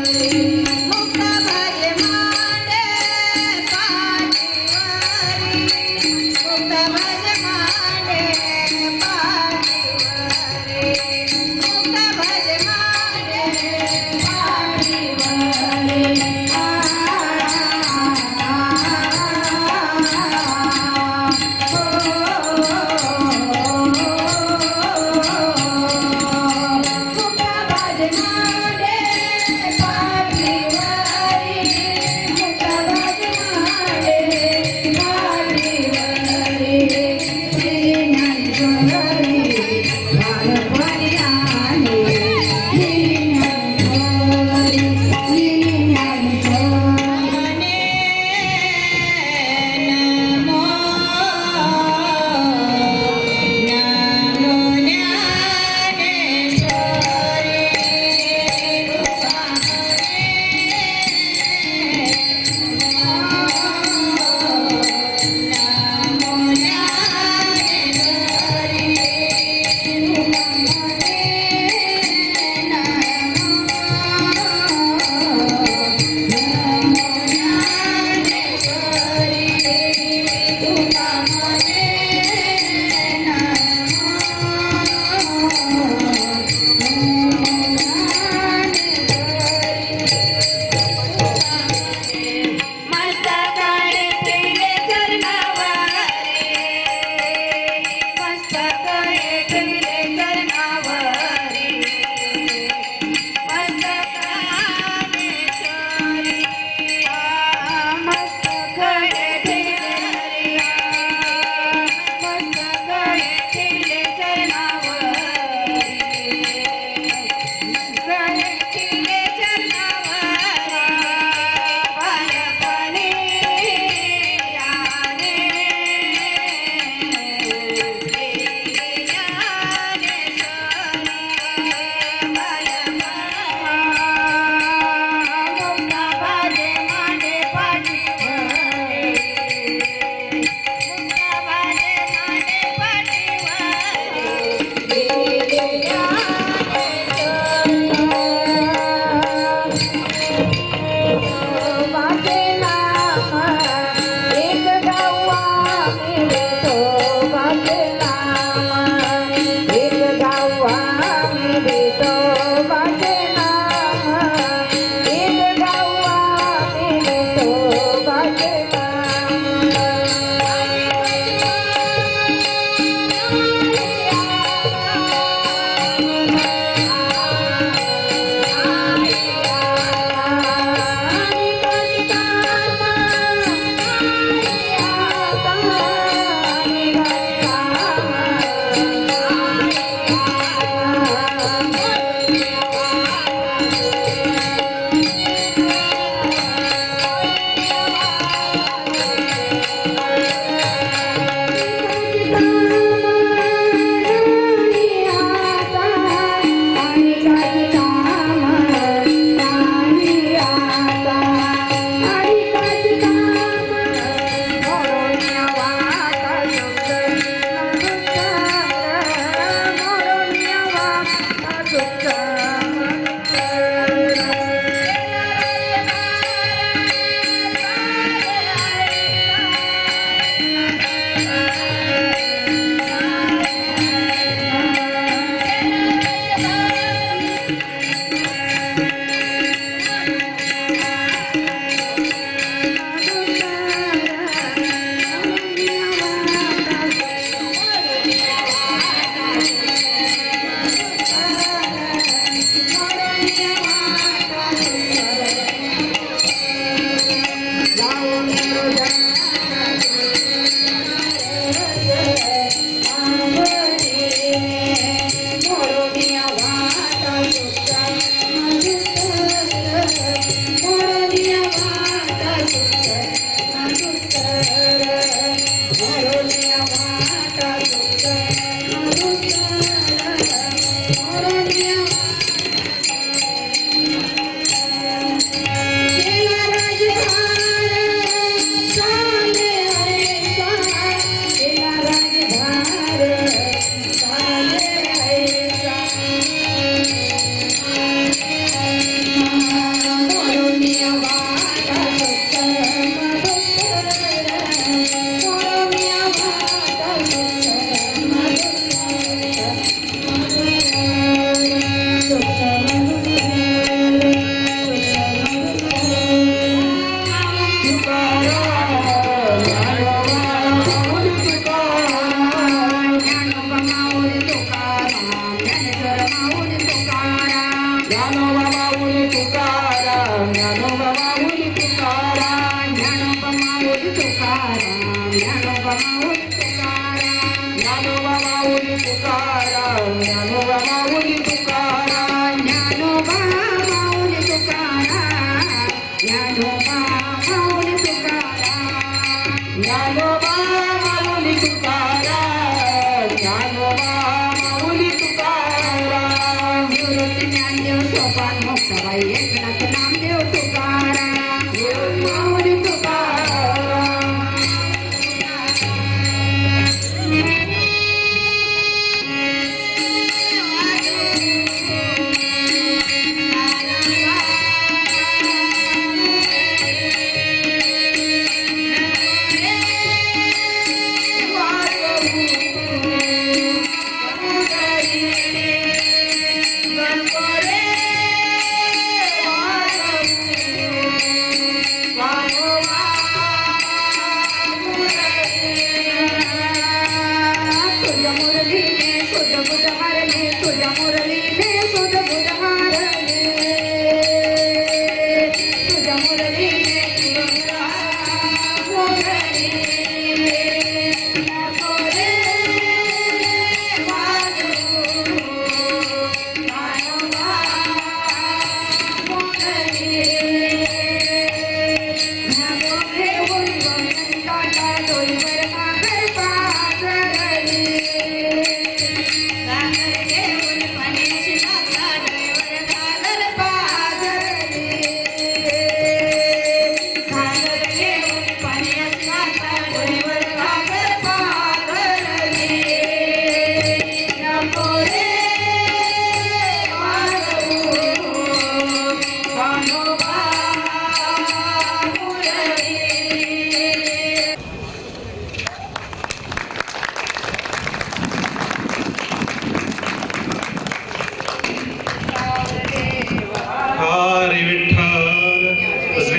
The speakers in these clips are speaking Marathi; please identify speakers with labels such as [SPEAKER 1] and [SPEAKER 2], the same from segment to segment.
[SPEAKER 1] Party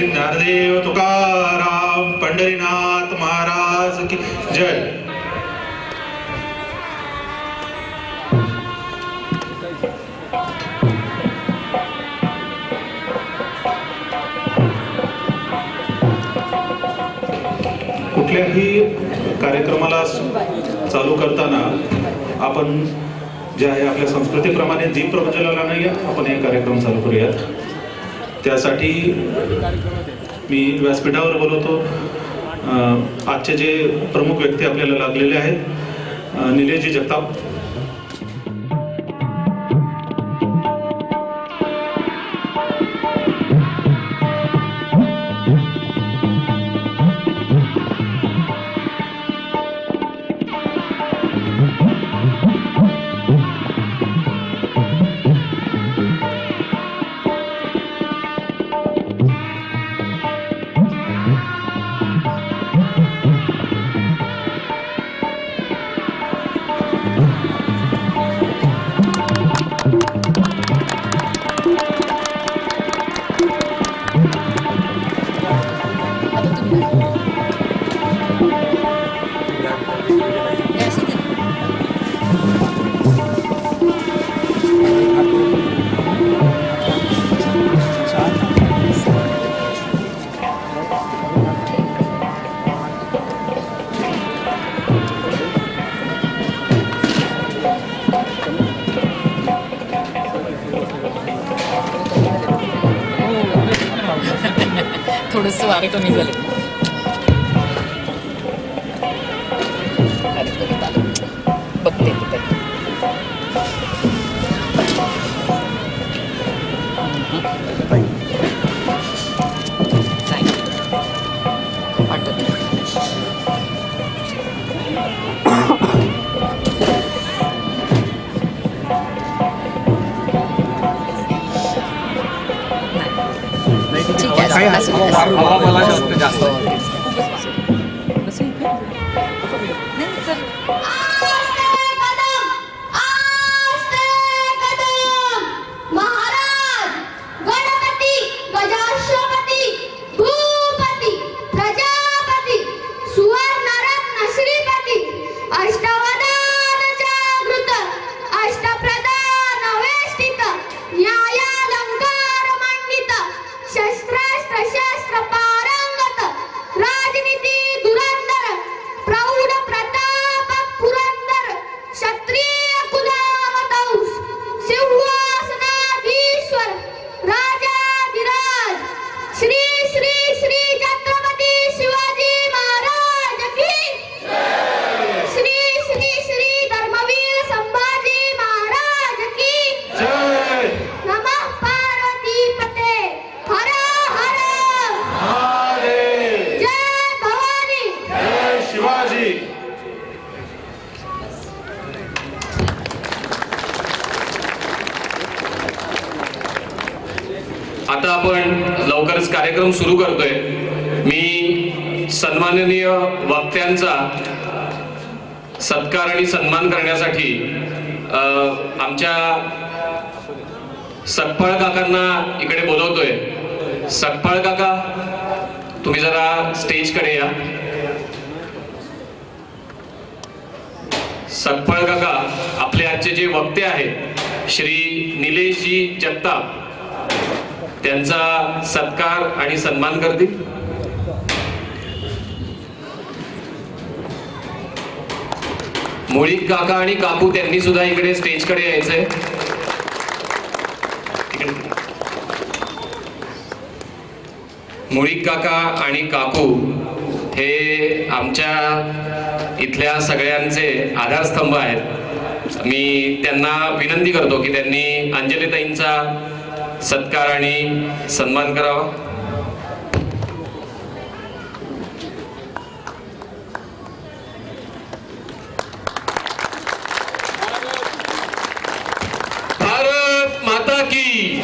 [SPEAKER 1] ज्ञानदेव तुकाराम पंढरीनाथ महाराज की जय। कुठल्याही कार्यक्रमाला चालू करताना आपण जे आहे आपल्या संस्कृतीप्रमाणे दीप प्रज्वलनाने नाही आपण हे कार्यक्रम चालू करूयात। त्यासाठी मी व्यासपीठावर बोलवतो आजचे जे प्रमुख व्यक्ती आपल्याला लागलेले आहेत, निलेशजी जगताप।
[SPEAKER 2] थोडंसं वारे कमी झाले। बघते
[SPEAKER 3] मला जास्त आता आपण लवकरच कार्यक्रम सुरू करतोय। मी सन्माननीय वक्त्यांचा सत्कार आणि सन्मान करण्यासाठी आमच्या सकपाळ काकांना इकडे बोलवतोय। सकपाळ काका तुम्ही जरा स्टेज कडे या। सकपाळ काका आपले आजचे जे वक्ते आहेत श्री निलेशजी जगताप त्यांचा सत्कार आणि सन्मान करतील। मुळीक काका आणि काकू त्यांनी सुद्धा इकडे स्टेज कडे यायचंय। मुळीक काका आणि काकू हे आमच्या इथल्या सगळ्यांचे आधारस्तंभ आहेत। मी त्यांना विनंती करतो की त्यांनी अंजलीताईंचा सत्कार आणि सन्मान करावा। भारत माता की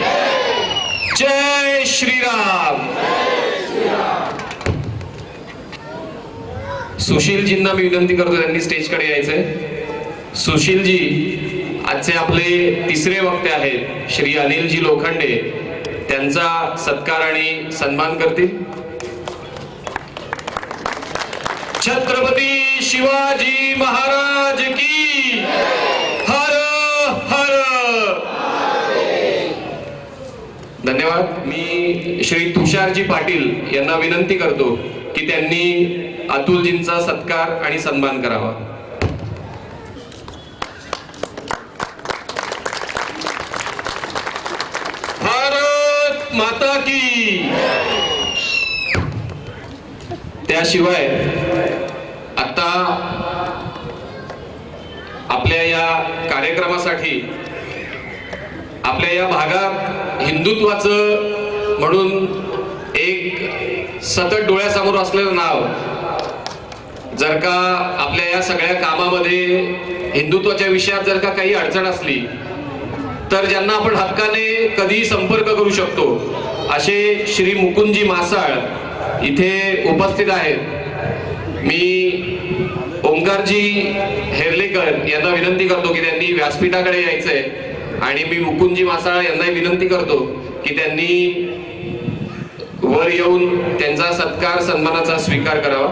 [SPEAKER 3] जय। श्रीराम. सुशीलजींना मी विनंती करतो, त्यांनी स्टेजकडे यायचंय. सुशीलजी आजचे आपले तिसरे वक्ते आहेत, श्री अनिलजी लोखंडे, त्यांचा सत्कार आणि सन्मान करतील. छत्रपती शिवाजी महाराज की हर हर. धन्यवाद. मी श्री तुषारजी पाटील यांना विनंती करतो की त्यांनी अतुलजींचा सत्कार आणि सन्मान करावा. भारत माता की. त्याशिवाय आता आपल्या या कार्यक्रमासाठी आपल्या या भागात हिंदुत्वाचं म्हणून एक सतत डोळ्यासमोर असलेलं नाव, जर का आपल्या या सगळ्या कामामध्ये हिंदुत्वाच्या विषयात जर का काही अडचण असली तर ज्यांना आपण हक्काने कधी संपर्क करू शकतो असे श्री मुकुंदजी मासाळ इथे उपस्थित आहेत. मी ओंकारजी हेर्लेकर यांना विनंती करतो की त्यांनी व्यासपीठाकडे यायचंय आणि मी मुकुंदजी मासाळ यांना विनंती करतो की त्यांनी वर येऊन त्यांचा सत्कार सन्मानाचा स्वीकार करावा.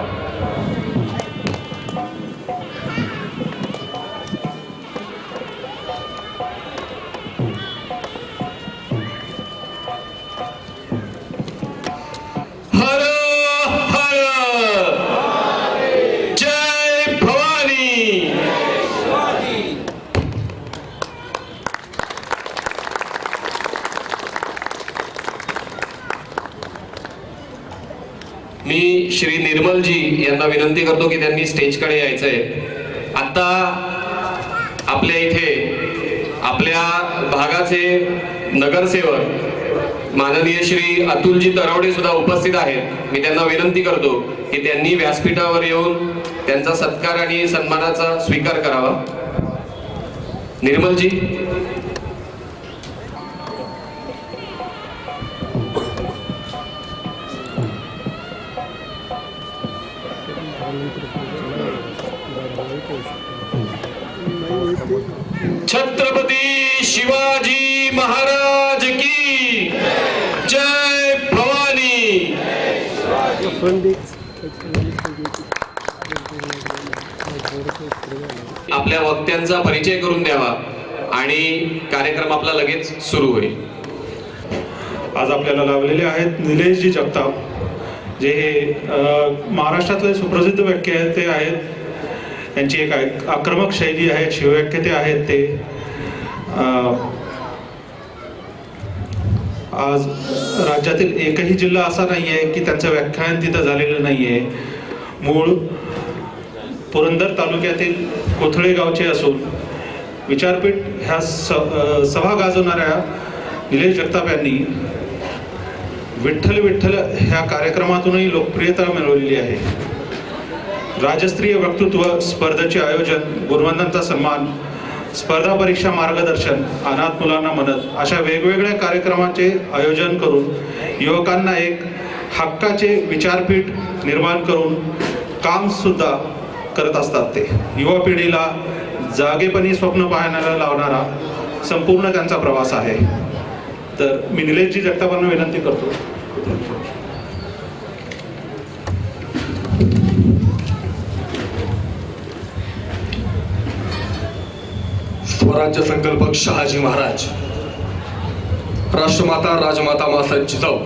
[SPEAKER 3] हर हर. जय भवानी. मी श्री निर्मलजी यांना विनंती करतो की त्यांनी स्टेजकडे यायचंय. आता आपल्या इथे आपल्या भागाचे नगरसेवक माननीय श्री अतुलजी तरवडे सुद्धा उपस्थित आहेत. मी त्यांना विनंती करतो की त्यांनी व्यासपीठावर येऊन त्यांचा सत्कार आणि सन्मानाचा स्वीकार करावा. निर्मलजी. छत्रपती शिवाजी महाराज की जय भवानी. आपल्या वक्त्यांचा परिचय करून द्यावा आणि कार्यक्रम आपला लगेच सुरू होईल.
[SPEAKER 1] आज आपल्याला लाभलेले आहेत निलेशजी जगताप, जे महाराष्ट्रातले सुप्रसिद्ध व्याख्याते आहेत. त्यांची एक आक्रमक शैली आहे, शिवव्याख्याते आहेत ते. आज राज्यातील एकही जिल्हा असा नाही आहे की त्यांचं व्याख्यान तिथं झालेलं नाही आहे. मूळ पुरंदर तालुक्यातील कोथळे गावचे असून विचारपीठ ह्या सभा गाजवणाऱ्या निलेश जगताप यांनी विठ्ठल विठ्ठल ह्या कार्यक्रमातूनही लोकप्रियता मिळवलेली आहे. राज्यस्तरीय वक्तृत्व स्पर्धेचे आयोजन, गुणवंतांचा सन्मान, स्पर्धा परीक्षा मार्गदर्शन, अनाथ मुलांना मदत अशा वेगवेगळ्या कार्यक्रमांचे आयोजन करून युवकांना एक हक्काचे विचारपीठ निर्माण करून काम सुद्धा करत असतात. ते युवा पिढीला जागेपणी स्वप्न पाहण्याला लावणारा संपूर्ण त्यांचा प्रवास आहे. तर मी निलेशजी जगतापांना विनंती करतो.
[SPEAKER 4] स्वराज्य संकल्पक शहाजी महाराज, राष्ट्रमाता राजमाता मासाहेब जिजाऊ,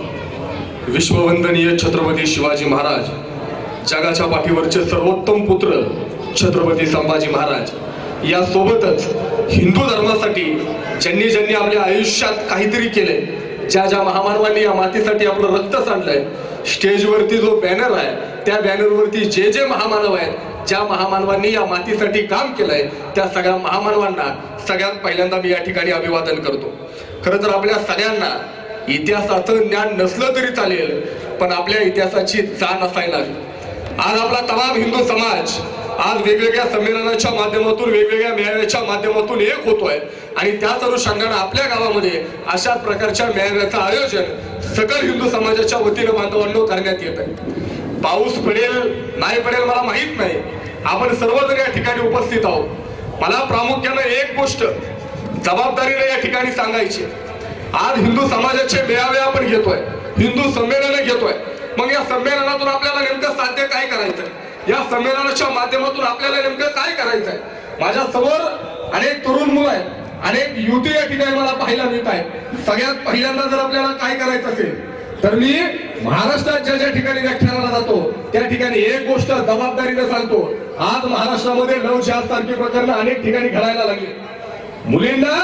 [SPEAKER 4] विश्ववंदनीय छत्रपती शिवाजी महाराज, जगाच्या पाठीवरचे सर्वोत्तम पुत्र छत्रपती संभाजी महाराज, यासोबतच हिंदू धर्मासाठी ज्यांनी ज्यांनी आपल्या आयुष्यात काहीतरी केले, ज्या ज्या महामानवांनी या मातीसाठी आपलं रक्त सांडलंय, स्टेजवरती जो बॅनर आहे त्या बॅनरवरती जे जे महामानव आहेत, ज्या महामानवांनी या मातीसाठी काम केलंय, त्या सगळ्या महामानवांना सगळ्यात पहिल्यांदा मी या ठिकाणी अभिवादन करतो. खरं तर आपल्या सगळ्यांना इतिहासाचं ज्ञान नसलं तरी चालेल, पण आपल्या इतिहासाची जाण असायला हवी. आज आपला तमाम हिंदू समाज आज वेगवेगळ्या संमेलनाच्या माध्यमातून, वेगवेगळ्या मेळाव्याच्या माध्यमातून एक होतोय. आणि त्याच अनुषंगाने आपल्या गावामध्ये अशा प्रकारच्या मेळाव्याचं आयोजन सकल हिंदू समाजाच्या वतीनं बांधवांनो करण्यात येत आहे. पाऊस पडेल नाही पडेल मला माहित नाही, आपण सर्वजण या ठिकाणी उपस्थित आहोत. मला प्रामुख्यानं एक गोष्ट जबाबदारीने या ठिकाणी सांगायची. आज हिंदू समाजाचे मेळावे आपण घेतोय, हिंदू संमेलन घेतोय. मग या संमेलनातून आपल्याला नेमकं साध्य काय करायचंय, या संमेलनाच्या माध्यमातून आपल्याला नेमकं काय करायचंय. माझ्या समोर अनेक तरुण मुलं आहेत, अनेक युवती या ठिकाणी मला पाहायला मिळत आहेत. सगळ्यात पहिल्यांदा जर आपल्याला काय करायचं असेल तर मी महाराष्ट्रात ज्या ज्या ठिकाणी व्याख्यानाला जातो त्या ठिकाणी एक गोष्ट जबाबदारीने सांगतो. आज महाराष्ट्रामध्ये लव्ह जिहाद सारखी प्रकरणं अनेक ठिकाणी घडायला लागली. मुलींना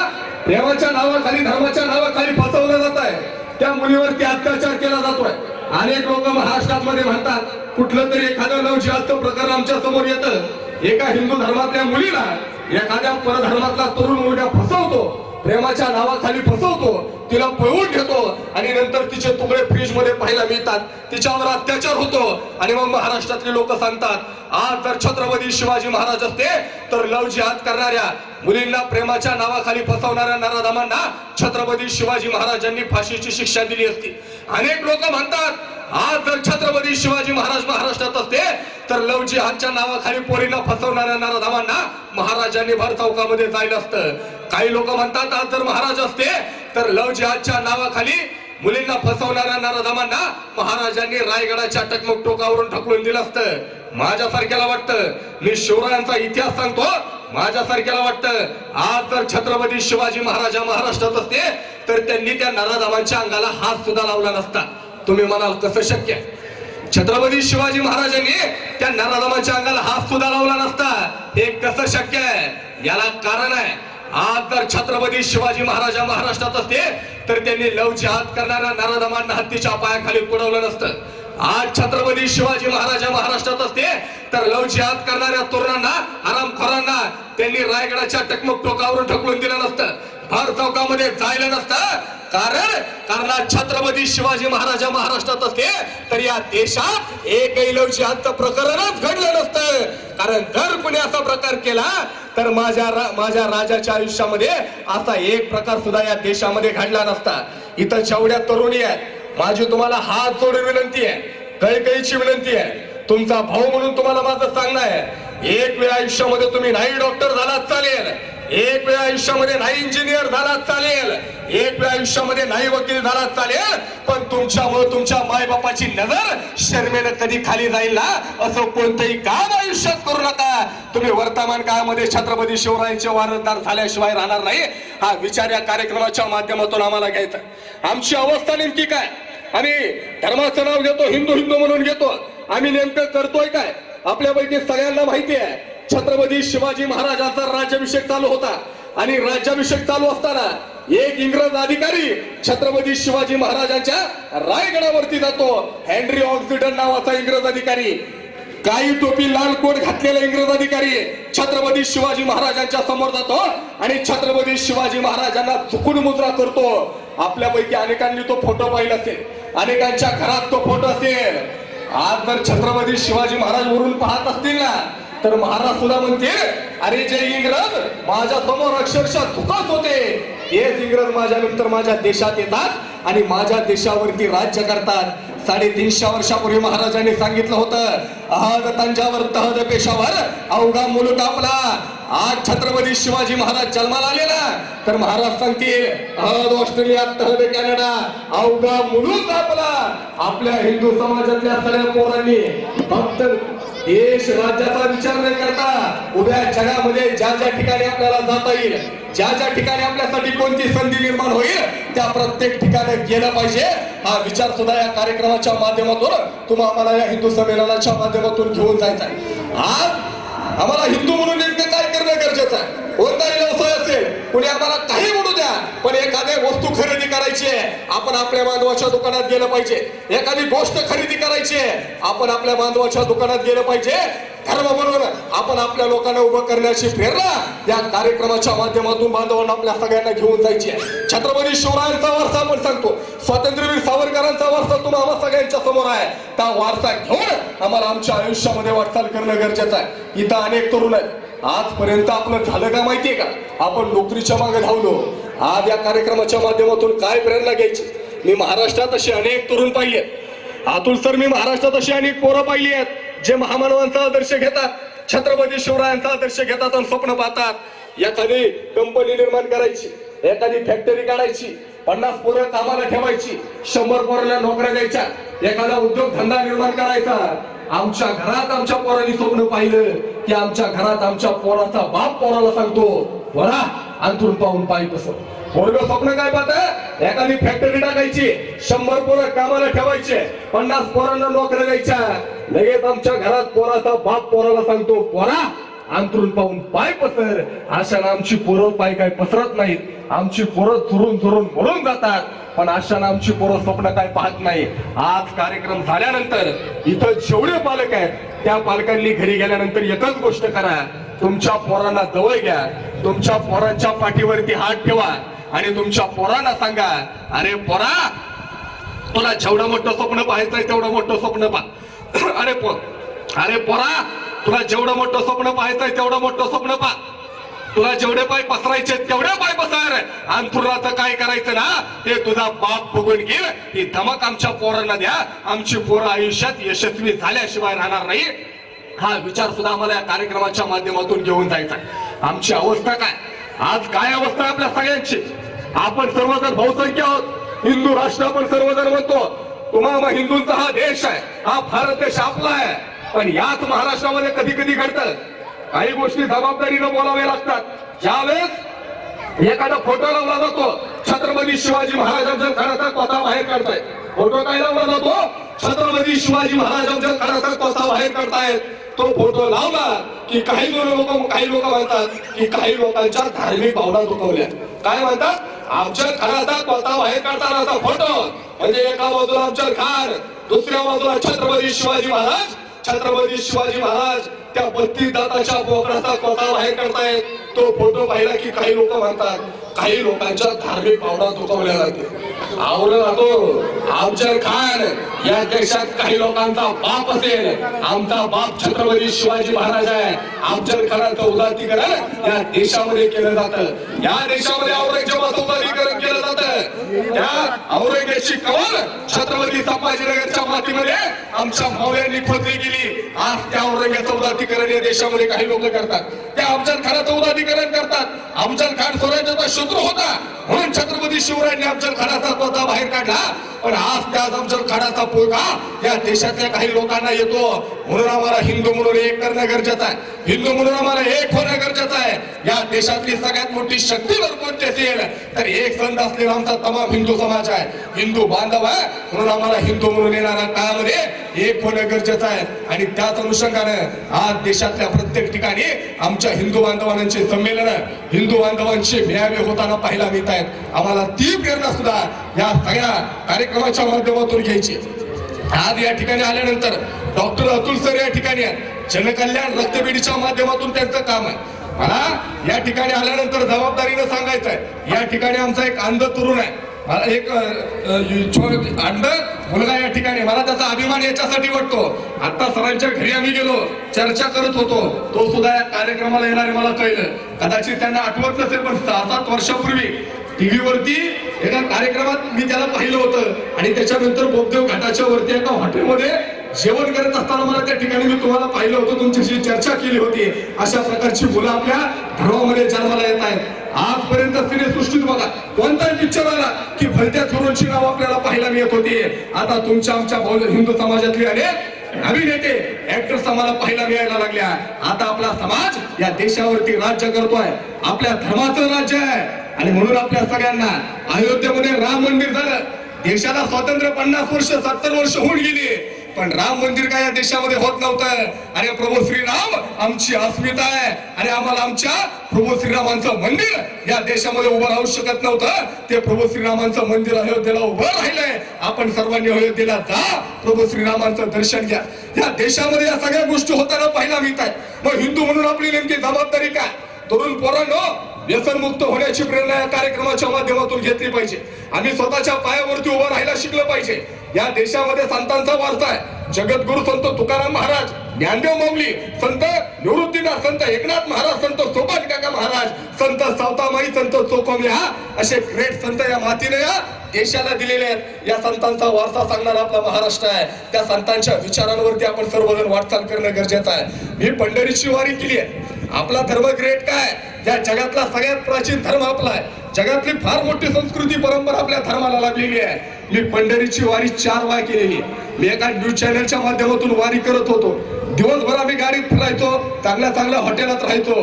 [SPEAKER 4] प्रेमाच्या नावाखाली धर्माच्या नावाखाली फसवलं जात आहे, त्या मुलीवरती अत्याचार केला जातोय. अनेक लोक महाराष्ट्रात मध्ये म्हणतात कुठलं तरी एखादं लव्ह जिहादचं प्रकरण आमच्या समोर येतं, एका हिंदू धर्मातल्या मुलीला एखाद्या परधर्मातला तरुण मुलगा फसवतो, प्रेमाच्या नावाखाली फसवतो, तिला पळवून घेतो आणि नंतर तिचे तुकडे फ्रीज मध्ये पाहायला मिळतात, तिच्यावर अत्याचार होतो. आणि मग महाराष्ट्रातले लोक सांगतात आज जर छत्रपती शिवाजी महाराज असते तर लव्ह जिहाद करणाऱ्या मुलींना प्रेमाच्या नावाखाली फसवणाऱ्या नराधमांना छत्रपती शिवाजी महाराजांनी फाशीची शिक्षा दिली असती. अनेक लोक म्हणतात आज जर छत्रपती शिवाजी महाराज महाराष्ट्रात असते तर लव्ह जिहादच्या नावाखाली पोरींना फसवणाऱ्या नराधमांना महाराजांनी भर चौकामध्ये जायला असतं. काही लोक म्हणतात आज जर महाराज असते तर लव्ह जिहादच्या नावाखाली मुलींना फसवणाऱ्या नराधमांना महाराजांनी रायगडाच्या टकमक टोकावरून ढकलून दिलं असतं. माझ्यासारख्याला वाटतं, मी शिवरायांचा इतिहास सांगतो, माझ्यासारख्याला वाटतं आज जर छत्रपती शिवाजी महाराज महाराष्ट्रात असते तर त्यांनी त्या नराधमांच्या अंगाला हात सुद्धा लावला नसता. तुम्ही म्हणाल कसं शक्य आहे? छत्रपती शिवाजी महाराजांनी त्या नराधमांच्या अंगाला हात सुद्धा लावला नसता. हे कसं शक्य आहे? याला कारण आहे, आज जर छत्रपती शिवाजी महाराज महाराष्ट्रात असते तर त्यांनी लव्ह जिहाद करणाऱ्या नराधमांना हत्तीच्या पायाखाली पुरवलं नसतं. आज छत्रपती शिवाजी महाराज महाराष्ट्रात असते तर लव्ह जिहाद करणाऱ्या तरुणांना हरामखोरांना त्यांनी रायगडाच्या टकमक टोकावरून ढकलून दिलं नसतं, भर चौकामध्ये जायला नसतं. कारण छत्रपती शिवाजी महाराज महाराष्ट्रात असते तर या देशात एकही लव्ह जिहादचं प्रकरणच घडलं नसतं. कारण जर कुणी असा प्रकार केला तर माझ्या राजाच्या आयुष्यामध्ये असा एक प्रकार सुद्धा या देशामध्ये घडला नसता. इथं जेवढ्या तरुणी आहेत माझी तुम्हाला हात जोडून विनंती आहे, कळकळीची विनंती आहे, तुमचा भाऊ म्हणून तुम्हाला माझं सांगणं आहे, एक वेळ आयुष्यामध्ये तुम्ही नाही डॉक्टर झालात चालेल, एक वेळ आयुष्यामध्ये नाही इंजिनियर झालात चालेल, एक वेळ आयुष्यामध्ये नाही वकील झालात चालेल, पण तुमच्यामुळे तुमच्या मायबापाची नजर शर्मेनं कधी खाली जाईल ना असं कोणतंही काम आयुष्यात करू नका. तुम्ही वर्तमान काळामध्ये छत्रपती शिवरायांचे वारसदार झाल्याशिवाय राहणार नाही. हा विचार या कार्यक्रमाच्या माध्यमातून आम्हाला घ्यायचा. आमची अवस्था नेमकी काय? आम्ही धर्माचं नाव घेतो, हिंदू हिंदू म्हणून घेतो, आम्ही नेमकं करतोय काय? आपल्यापैकी सगळ्यांना माहिती आहे छत्रपती शिवाजी महाराजांचा राज्याभिषेक चालू होता आणि राज्याभिषेक चालू असताना एक इंग्रज अधिकारी छत्रपती शिवाजी महाराजांच्या रायगडावरती जातो. हेनरी ऑक्सिडन नावाचा इंग्रज अधिकारी, काही टोपी लाल कोट घातलेला इंग्रज अधिकारी छत्रपती शिवाजी महाराजांच्या समोर जातो आणि छत्रपती शिवाजी महाराजांना चुकून मुद्रा करतो. आपल्यापैकी अनेकांनी तो फोटो पाहिला असेल, अनेकांच्या घरात तो फोटो असेल. आज जर छत्रपती शिवाजी महाराज वरून पाहत असतील ना तर महाराज सुद्धा म्हणतील अरे जे इंग्रज माझ्या समोर अक्षरशः झुकत होते हेच इंग्रज माझ्या नंतर माझ्या देशात येतात आणि माझ्या देशावरती राज्य करतात. 350 वर्षापूर्वी महाराजांनी सांगितलं होतं अहद तंजावर तहद पेशावर अवघा मुलूक आपला. आज छत्रपती शिवाजी महाराज जन्माला आले ना तर महाराज सांगतील अहद ऑस्ट्रेलिया तहद कॅनडा अवघा मुलूक आपला. आपल्या हिंदू समाजातल्या सगळ्या पोरांनी फक्त देश राज्याचा विचार न करता उद्या जगामध्ये ज्या ज्या ठिकाणी आपल्याला जाता येईल, ज्या ज्या ठिकाणी आपल्यासाठी कोणती संधी निर्माण होईल त्या प्रत्येक ठिकाणी गेलं पाहिजे. हा विचार सुद्धा या कार्यक्रमाच्या माध्यमातून तुम्हाला आम्हाला या हिंदू संमेलनाच्या माध्यमातून घेऊन जायचा आहे. आज आम्हाला हिंदू म्हणून नेमकं काय करणं गरजेचं आहे? कोणताही व्यवसाय असेल, कुणी आम्हाला काही म्हणू द्या, पण एखादी वस्तू खरेदी करायची आहे आपण आपल्या बांधवाच्या दुकानात गेलं पाहिजे. एखादी गोष्ट खरेदी करायची आहे आपण आपल्या बांधवाच्या दुकानात गेलं पाहिजे. धर्म म्हणून आपण आपल्या लोकांना उभं करण्याची प्रेरणा या कार्यक्रमाच्या माध्यमातून बांधवांना आपल्या सगळ्यांना घेऊन जायची आहे. छत्रपती शिवरायांचा वारसा आपण सांगतो, स्वातंत्र्यवीर सावरकरांचा वारसा तुम्हाला आम्हा सगळ्यांच्या समोर आहे. त्या वारसा घेऊन आम्हाला आमच्या आयुष्यामध्ये वाटचाल करणं गरजेचं आहे. इथं अनेक तरुण आहेत, आजपर्यंत आपलं झालं का माहितीये का? आपण नोकरीच्या मागे धावलो. आज या कार्यक्रमाच्या माध्यमातून काय प्रेरणा घ्यायची? मी महाराष्ट्रात अशी अनेक तरुण पाहिली आहेत. अतुल सर, मी महाराष्ट्रात अशी अनेक पोरं पाहिली आहेत जे महामानवांचा आदर्श घेतात, छत्रपती शिवरायांचा आदर्श घेतात आणि स्वप्न पाहतात. एखादी कंपनी निर्माण करायची, एखादी फॅक्टरी काढायची, 50 पोरं कामाला ठेवायची, 100 पोरांना नोकऱ्या द्यायच्या, एखादा उद्योगधंदा निर्माण करायचा. आमच्या घरात आमच्या पोरांनी स्वप्न पाहिलं की आमच्या घरात आमच्या पोराचा बाप पोराला सांगतो, पोरा अंथरून पाहून पाहिजे तसं. पोरग स्वप्न काय पाहत? एखादी फॅक्टरी टाकायची, 100 पोरं कामाला ठेवायचे, 50 पोरांना नोकऱ्या द्यायच्या. लगेच आमच्या घरात पोराचा बाप पोराला सांगतो, पोरा अंतरून पाहून पाय पसर. अशानं आमची पोरं पाय काय पसरत नाहीत. आमची पोरं चुरून चुरून मरून जातात, पण अशानं आमची पोरं स्वप्न काय पाहत नाही. आज कार्यक्रम झाल्यानंतर इथं जेवढे पालक आहेत त्या पालकांनी घरी गेल्यानंतर एकच गोष्ट करा, तुमच्या पोरांना जवळ घ्या, तुमच्या पोरांच्या पाठीवरती हात ठेवा आणि तुमच्या पोरांना सांगा, अरे पोरा, तुला जेवढं मोठं स्वप्न पाहायचंय तेवढं मोठं स्वप्न पहा. अरे पोरा, तुला जेवढं मोठं स्वप्न पाहायचंय तेवढं मोठं स्वप्न पहा. तुला जेवढे पाय पसरायचे तेवढे पाय पसर. अंथरुणाचं काय करायचं ना ते तुझा बाप बघून घेईल. ही धमक आमच्या पोरांना द्या. आमची पोरं आयुष्यात यशस्वी झाल्याशिवाय राहणार नाही. हा विचार सुद्धा आम्हाला या कार्यक्रमाच्या माध्यमातून घेऊन जायचा. आमची अवस्था काय, आज काय अवस्था आहे आपल्या सगळ्यांची? आपण सर्वजण बहुसंख्य आहोत, हिंदू राष्ट्र आपण सर्वजण म्हणतो. तुम्हाला हिंदूंचा हा देश आहे, हा भारत देश आपला आहे. पण याच महाराष्ट्रामध्ये कधी कधी घडतं, काही गोष्टी जबाबदारीनं बोलाव्या लागतात. ज्यावेळेस एखादा फोटो लावला जातो, छत्रपती शिवाजी महाराजांच्या काळाचा कोथा बाहेर काढताय. फोटो काय लावला जातो? छत्रपती शिवाजी महाराजांच्या काळाचा कोथा बाहेर काढतायत. तो फोटो लावला की काही लोक म्हणतात की काही लोकांच्या धार्मिक भावना दुखवल्या. काय म्हणतात? आमच्या घराचा कोथा बाहेर काढताना फोटो म्हणजे एका बाजूला अफजल खान, दुसऱ्या बाजूला छत्रपती शिवाजी महाराज. छत्रपती शिवाजी महाराज त्या 32 दाताच्या बोकडाचा कोथा बाहेर काढतायत. तो फोटो पाहिला की काही लोक म्हणतात काही लोकांच्या धार्मिक भावना दुखावल्या जाते. आवडला जातो अफजल खान या देशात काही लोकांचा बाप असेल, आमचा बाप छत्रपती शिवाजी महाराज आहे. अफजल खानाचं उदात्तीकरण या देशामध्ये केलं जातं. या देशामध्ये औरंगजेबाचं उदात्तीकरण केलं जातं. त्या औरंगजेबाची कवल छत्रपती संभाजीनगरच्या मातीमध्ये आमच्या मावळ्यांनी खोदली गेली. आज त्या औरंगजेबाचं उदात्तीकरण या देशामध्ये काही लोक करतात. त्या अफजल खानाचं उदात्तीकरण करतात. अफजल खान स्वराज्याचा शत्रू होता म्हणून छत्रपती शिवरायांनी अफजल खानाचा कोथा बाहेर काढला. पण आज त्या अफजल खानाचा पोरगा या देशातल्या काही लोकांना येतो. म्हणून आम्हाला हिंदू म्हणून एक करणं गरजेचं आहे. हिंदू म्हणून आम्हाला एक होणं गरजेचं आहे. या देशातली सगळ्यात मोठी शक्ती जर कोणती असेल तर एक संघ असलेला आमचा तमाम हिंदू समाज आहे, हिंदू बांधव आहे. म्हणून आम्हाला हिंदू म्हणून येणाऱ्या काळामध्ये एक होणं गरजेचं आहे. आणि त्याच अनुषंगानं आज देशातल्या प्रत्येक ठिकाणी आमच्या हिंदू बांधवांचे संमेलन, हिंदू बांधवांचे मेळावे होताना पाहायला मिळत आहेत. आम्हाला ती प्रेरणा सुद्धा या सगळ्या कार्यक्रमाच्या माध्यमातून घ्यायची. आज या ठिकाणी आल्यानंतर डॉक्टर अतुल सर या ठिकाणी जनकल्याण रक्तपेढीच्या माध्यमातून त्यांचं काम आहे. मला या ठिकाणी आल्यानंतर जबाबदारीनं सांगायचं आहे, या ठिकाणी आमचा एक अंध तरुण आहे, मला एक अंध मुलगा या ठिकाणी, मला त्याचा अभिमान याच्यासाठी वाटतो. आता सरांच्या घरी आम्ही गेलो, चर्चा करत होतो, तो सुद्धा या कार्यक्रमाला येणारे मला कळलं. कदाचित त्यांना आठवत नसेल पण 6-7 वर्षापूर्वी टीव्हीवरती एका कार्यक्रमात मी त्याला पाहिलं होतं. आणि त्याच्यानंतर बोगदेव घाटाच्या वरती एका हॉटेलमध्ये जेवण करत असताना मला त्या ठिकाणी मी तुम्हाला पाहिलं होतं, तुमच्याशी चर्चा केली होती. अशा प्रकारची मुलं आपल्या धर्मामध्ये जन्माला येत आहेत. आजपर्यंत सिनेसृष्टीत बघा कोणताही पिक्चर आला की भलत्या थोरांची नाव आपल्याला पाहायला मिळत होती. आता तुमच्या आमच्या हिंदू समाजातली अनेक नवीन नेते ऍक्टर्स आम्हाला पाहायला मिळायला लागल्या. आता आपला समाज या देशावरती राज्य करतोय, आपल्या धर्माचं राज्य आहे. आणि म्हणून आपल्या सगळ्यांना अयोध्येमध्ये राम मंदिर झालं. देशाला स्वातंत्र्य 50 वर्ष 70 वर्ष होऊन गेली, पण राम मंदिर काय या देशामध्ये होत नव्हतं. आणि प्रभू श्रीराम आमची अस्मिता आहे आणि आम्हाला आमच्या प्रभू श्रीरामांचं मंदिर या देशामध्ये उभं राहू शकत नव्हतं. ते प्रभू श्रीरामांचं मंदिर अयोध्येला उभं राहिलंय. आपण सर्वांनी अयोध्येला जा, प्रभू श्रीरामांचं दर्शन घ्या. या देशामध्ये या सगळ्या गोष्टी होताना पाहायला मिळतात. मग हिंदू म्हणून आपली नेमकी जबाबदारी काय? तरुण पोरांनो, व्यसनमुक्त होण्याची प्रेरणा या कार्यक्रमाच्या माध्यमातून घेतली पाहिजे. आम्ही स्वतःच्या पायावरती उभं राहायला शिकलं पाहिजे. या देशामध्ये संतांचा वारसा आहे. जगद्गुरु संत तुकाराम महाराज, ज्ञानदेव माऊली, संत निवृत्तीनाथ, संत एकनाथ महाराज, संत सोपान काका महाराज, संत सावतामाई, संत चोखोमले, हा असे ग्रेट संत या मातीने या देशाला दिलेले आहेत. या संतांचा वारसा सांगणारा आपला महाराष्ट्र आहे. त्या संतांच्या विचारांवरती आपण सर्वजण वाटचाल करणं गरजेचं आहे. मी पंढरीची वारी केली आहे. आपला धर्म ग्रेट काय, या जगातला सगळ्यात प्राचीन धर्म आपला आहे. जगातली फार मोठी संस्कृती परंपरा आपल्या धर्माला लाभलेली आहे. मी पंढरीची वारी 4 वेळा केलेली. मी एका न्यूज चॅनलच्या माध्यमातून वारी करत होतो. दिवसभर आम्ही गाडीत फिरायचो, चांगल्या चांगल्या हॉटेलात राहायचो.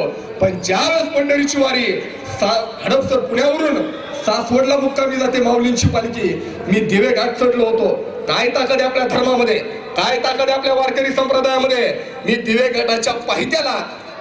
[SPEAKER 4] पण ज्यावेळेस पंढरीची वारी हडपसर पुण्यावरून सासवडला मुक्कामी जाते माऊलींची पालखी, मी दिवे घाट चढलो होतो. काय ताकद आहे आपल्या धर्मामध्ये, काय ताकद आहे आपल्या वारकरी संप्रदायामध्ये. मी दिवे घाटाच्या पायथ्याला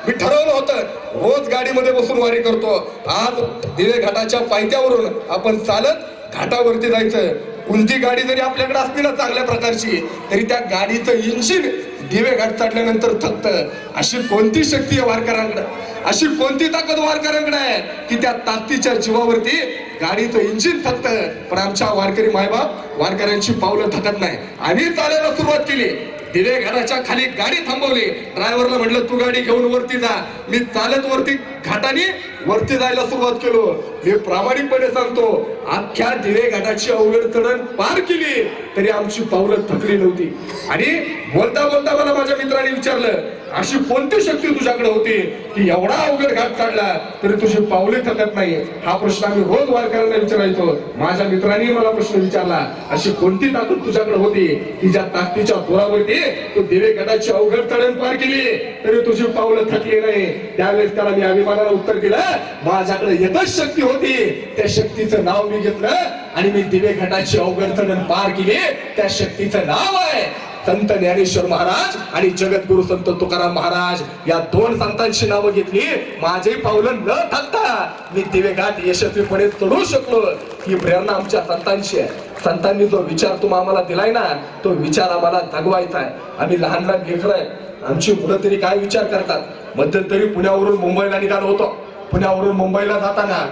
[SPEAKER 4] मी ठरवलं होतं रोज गाडीमध्ये बसून वारी करतो. आज दिवे घाटाच्या पायथ्यावरून आपण चालत घाटावरती जायचं. कोणती गाडी जरी आपल्याकडे असली ना चांगल्या प्रकारची, तरी त्या गाडीचं इंजिन दिवे घाट चढल्यानंतर थकतं. अशी कोणती शक्ती आहे वारकऱ्यांकडे, अशी कोणती ताकद वारकऱ्यांकडे आहे की त्या ताकदीच्या जीवावरती गाडीचं इंजिन थकतं, पण आमच्या वारकरी मायबाप वारकऱ्यांची पावलं थकत नाही. आम्ही चालायला सुरुवात केली. दिवे घाटाच्या खाली गाडी थांबवली. ड्रायव्हरला म्हटलं तू गाडी घेऊन वरती जा. मी चालत वरती घाटाने वरती जायला सुरुवात केलो. मी प्रामाणिकपणे सांगतो, अख्ख्या दिवे घाटाची अवघड चढण पार केली तरी आमची पावलं थकली नव्हती. आणि बोलता बोलता मला माझ्या मित्राने विचारलं, अशी कोणती शक्ती तुझ्याकडे होती की एवढा अवघड घाट चढला तरी तुझी पावले थकत नाही. हा प्रश्न आम्ही रोज वारकऱ्यांना विचारायचो. माझ्या मित्रांनी मला प्रश्न विचारला, अशी कोणती ताकद तुझ्याकडे होती की ज्या ताकदीच्या जोरावरती तू दिवे घाटाची अवघड चढण पार केली तरी तुझी पावलं थकली नाही. त्यावेळेस त्याला मी अभिमानाला उत्तर दिलं, माझ्याकडे एकच शक्ती होती, त्या शक्तीचं नाव मी घेतलं आणि मी दिवे घाटाची अवघड चढण पार केली. त्या शक्तीचं नाव आहे संत ज्ञानेश्वर महाराज आणि जगद्गुरु संत तुकाराम महाराज. या 2 संतांची नावं घेतली. माझे पावलं न थकता मी दिवे घाट यशस्वीपणे चढू शकलो. ही प्रेरणा आमच्या संतांची आहे. संतांनी जो विचार आम्हाला दिलाय ना, तो विचार आम्हाला जगवायचा आहे. आम्ही लहान लहान लेकरं आहे, आमची मुलं तरी काय विचार करतात. मध्यंतरी पुण्यावरून मुंबईला निघालो होतो. पुण्यावरून मुंबईला जाताना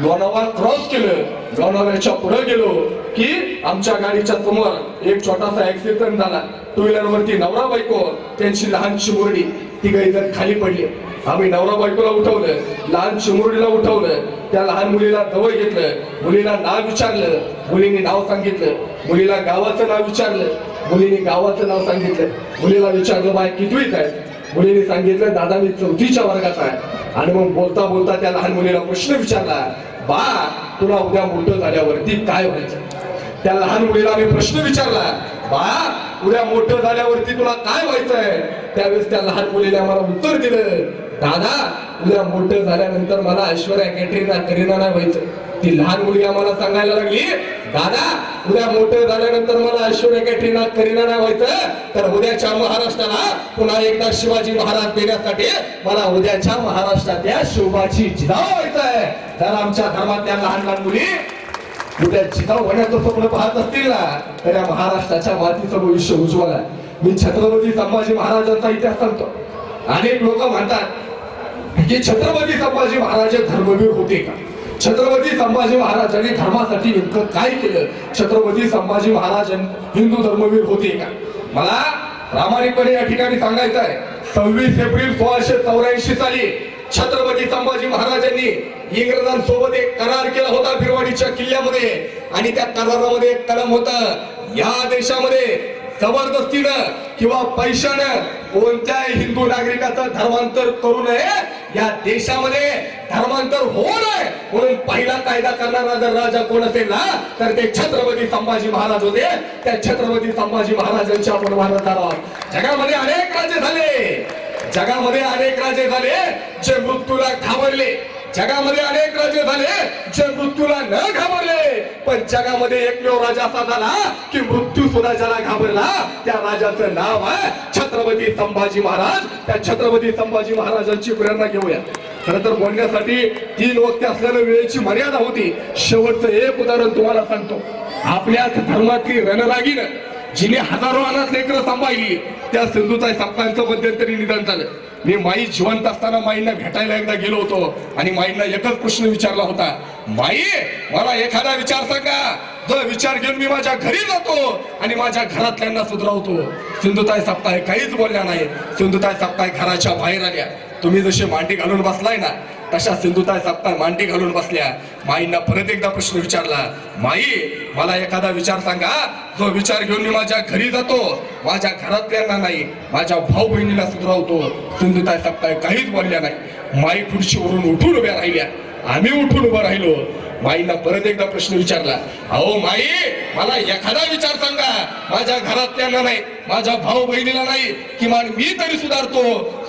[SPEAKER 4] लोणावळा क्रॉस केलं. लोणावळ्याच्या पुढे गेलो की आमच्या गाडीच्या समोर एक छोटासा ऍक्सिडेंट झाला. 2 व्हीलर वरती नवरा बायको, त्यांची लहान चिमुरडी, ती काही जण खाली पडली. आम्ही नवरा बायकोला उठवलं, लहान चिमुरडीला उठवलं, त्या लहान मुलीला जवळ घेतलं, मुलीला नाव विचारलं, मुलीने नाव सांगितलं, मुलीला गावाचं नाव विचारलं, मुलीने गावाचं नाव सांगितलं, मुलीला विचारलं बाय कितवीत आहे, मुलीने सांगितलं दादा मी 4थीच्या वर्गात आहे. आणि मग बोलता बोलता त्या लहान मुलीला प्रश्न विचारला, बा तुला उद्या मोठं झाल्यावरती काय व्हायचं. त्या लहान मुलीला मी प्रश्न विचारला, बा उद्या मोठं झाल्यावरती तुला काय व्हायचंय. त्यावेळेस त्या लहान मुलीने मला उत्तर दिलं, दादा उद्या मोठं झाल्यानंतर मला ऐश्वर्या कॅटरीना करीना नाही व्हायचं. ती लहान मुलगी आम्हाला सांगायला लागली, दादा उद्या मोठं झाल्यानंतर मला ऐश्वर्या कॅटरीना करीना नाही व्हायचं, तर उद्याच्या महाराष्ट्राला पुन्हा एकदा शिवाजी महाराज देण्यासाठी मला उद्याच्या महाराष्ट्रातल्या शिवबाची जिजाऊ व्हायचंय. तर आमच्या धर्मातल्या लहान लहान मुली उद्या जिजाऊ होण्याचं स्वप्न पाहत असतील ना, तर या महाराष्ट्राच्या मातीचं भविष्य उज्ज्वल आहे. मी छत्रपती संभाजी महाराजांचा इतिहास सांगतो. अनेक लोक म्हणतात की छत्रपती संभाजी महाराज धर्मवीर होते का, छत्रपती संभाजी महाराजांनी धर्मासाठी नेमकं काय केलं, छत्रपती संभाजी महाराज हिंदू धर्मवीर होते का. मला प्रामाणिकपणे या ठिकाणी सांगायचं आहे, 26 एप्रिल 1684 साली छत्रपती संभाजी महाराजांनी इंग्रजांसोबत एक करार केला होता बिरवाडीच्या किल्ल्यामध्ये. आणि त्या करारामध्ये एक कलम होता, या देशामध्ये जबरदस्तीनं किंवा पैशानं कोणत्याही हिंदू नागरिकाचं धर्मांतर करू नये, या देशामध्ये धर्मांतर होऊ नये म्हणून पहिला कायदा करणारा जर राजा कोण असेल ना, तर ते छत्रपती संभाजी महाराज होते. त्या छत्रपती संभाजी महाराजांच्या आपण वारसदार आहोत. जगामध्ये अनेक राजे झाले, जगामध्ये अनेक राजे झाले जे मृत्यूला घाबरले, जगामध्ये अनेक राजे झाले जे मृत्यूला न घाबरले, पण जगामध्ये एकमेव राजा असा झाला की मृत्यू सुद्धा ज्याला घाबरला, त्या राजाचं नाव आहे छत्रपती संभाजी महाराज. त्या छत्रपती संभाजी महाराजांची प्रेरणा घेऊया. खरं तर बोलण्यासाठी 3 वक्ते असलेल्या वेळेची मर्यादा होती. शेवटचं एक उदाहरण तुम्हाला सांगतो. आपल्याच धर्मातली रणरागीनं जिने हजारो अनाथ लेकरं सांभाळली, त्या सिंधुताई सपकांचं मध्यंतरी निधन झालं. मी माई जिवंत असताना माईंना भेटायला एकदा गेलो होतो आणि माईंना एकच प्रश्न विचारला होता, माई मला एखादा विचार सांगा, जो विचार घेऊन मी माझ्या घरी जातो आणि माझ्या घरातल्यांना सुधरवतो. सिंधुताई सप्ताह काहीच बोलल्या नाही. सिंधुताई सप्ताह घराच्या बाहेर आल्या. तुम्ही जसे मांडी घालून बसलाय ना, तशा सिंधुताई सप्ताह मांडी घालून बसल्या. माईंना परत एकदा प्रश्न विचारला, माई मला एखादा विचार सांगा जो विचार घेऊन मी माझ्या घरी जातो, माझ्या घरातल्यांना नाही, माझ्या भाऊ बहिणीला सुधरवतो. सिंधुताई सप्ताह काहीच बोलल्या नाही. माई खुर्चीवरून उठून उभ्या राहिल्या. आम्ही उठून उभं राहिलो. माईला परत एकदा प्रश्न विचारला, अहो माई मला एखादा विचार सांगा, माझ्या घरातल्यांना नाही, माझ्या भाऊ बहिणीला नाही, किमान मी तरी सुधारतो.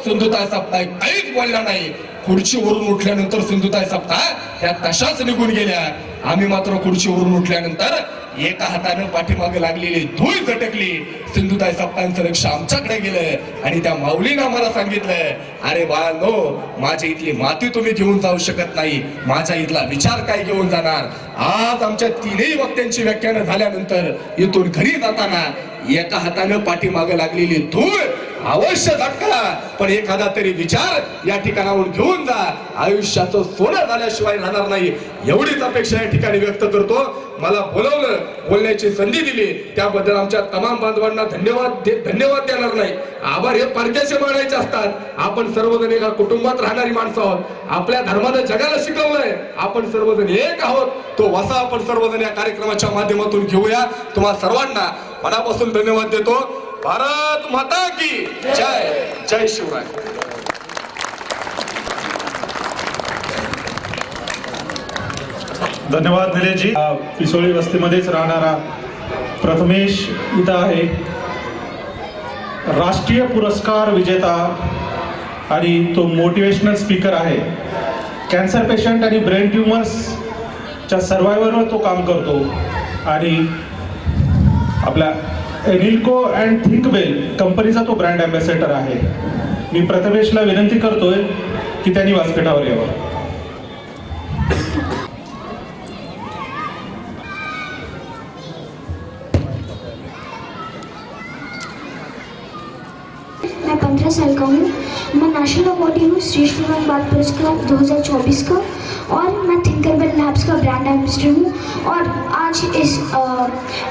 [SPEAKER 4] सिंधुताई सप्ताह काहीच बोलला नाही. खुर्चीवरून उठल्यानंतर सिंधुताई सप्ताह त्या तशाच निघून गेल्या. आम्ही मात्र खुर्चीवरून उठल्यानंतर एका हातानं पाठीमागे लागलेली धूळ झटकली. सिंधुताई सप्ताहांचं लक्ष आमच्याकडे गेलं आणि त्या माऊलीनं आम्हाला सांगितलं, अरे बाळांनो, माझ्या इथली माती तुम्ही घेऊन जाऊ शकत नाही, माझ्या इथला विचार काय घेऊन जाणार. आज आमच्या तीनही वक्त्यांची व्याख्यानं झाल्यानंतर इथून घरी जाताना एका हातानं पाठीमागे लागलेली धूळ अवश्य झटका, पण एखादा तरी विचार या ठिकाणाहून घेऊन जा. आयुष्याचं सोनं झाल्याशिवाय राहणार नाही, एवढीच अपेक्षा या ठिकाणी व्यक्त करतो. मला बोलवलं, बोलण्याची संधी दिली, त्याबद्दल आमच्या तमाम बांधवांना धन्यवाद देणार नाही. आभार हे परक्याचे मानायचे असतात. आपण सर्वजण एका कुटुंबात राहणारी माणसं आहोत. आपल्या धर्मानं जगाला शिकवलंय, आपण सर्वजण एक आहोत. तो वसा आपण सर्वजण या कार्यक्रमाच्या माध्यमातून घेऊया. तुम्हा सर्वांना मनापासून धन्यवाद देतो. भारत माता की जय. जय शिवराय.
[SPEAKER 1] धन्यवाद निलेशजी. पिसोळी वस्तीमध्येच राहणारा प्रथमेश इथं आहे. राष्ट्रीय पुरस्कार विजेता आणि तो मोटिवेशनल स्पीकर आहे. कॅन्सर पेशंट आणि ब्रेन ट्युमर्सच्या सर्वायवरवर तो काम करतो आणि आपल्या एनिल्को अँड थिंकवेल कंपनीचा तो ब्रँड अँबॅसेडर आहे. मी प्रथमेशला विनंती करतोय की त्यांनी व्यासपीठावर यावं.
[SPEAKER 5] मैं 15 साल का हूँ. मैं नेशनल अवार्डी हूँ श्रेष्ठ युवा बाल पुरस्कार 2024 का, और मैं थिंकरवेल लैब्स का ब्रांड एम्बेसडर हूँ. और आज इस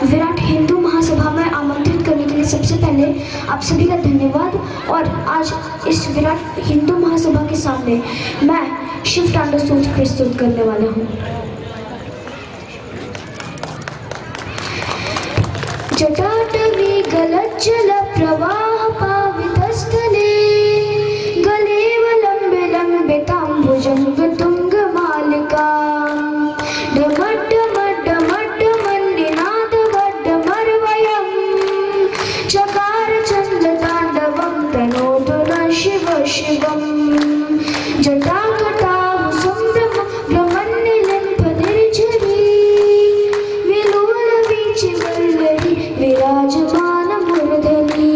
[SPEAKER 5] विराट हिंदू महासभा में आमंत्रित करने के लिए सबसे पहले आप सभी का धन्यवाद. और आज इस विराट हिंदू महासभा के सामने मैं शिव तांडव स्तोत्र प्रस्तुत करने वाला हूँ. जटाटवी गलज्जल प्रवाह पावितस्थले गलेवलम्बे लम्बिताम्बुजङ्ग तुङ्गमालिका डमड्डमड्डमड्डमन्निनादगड्डमर्वयम् चकार चन्द्रताण्डवं तनोतु नः शिव शिवम्. जटाकटाः सम्भ्रम भ्रमन्निलिम्पनिर्झरी विलोलवीचिवल्लरी विराजमान मूर्धनी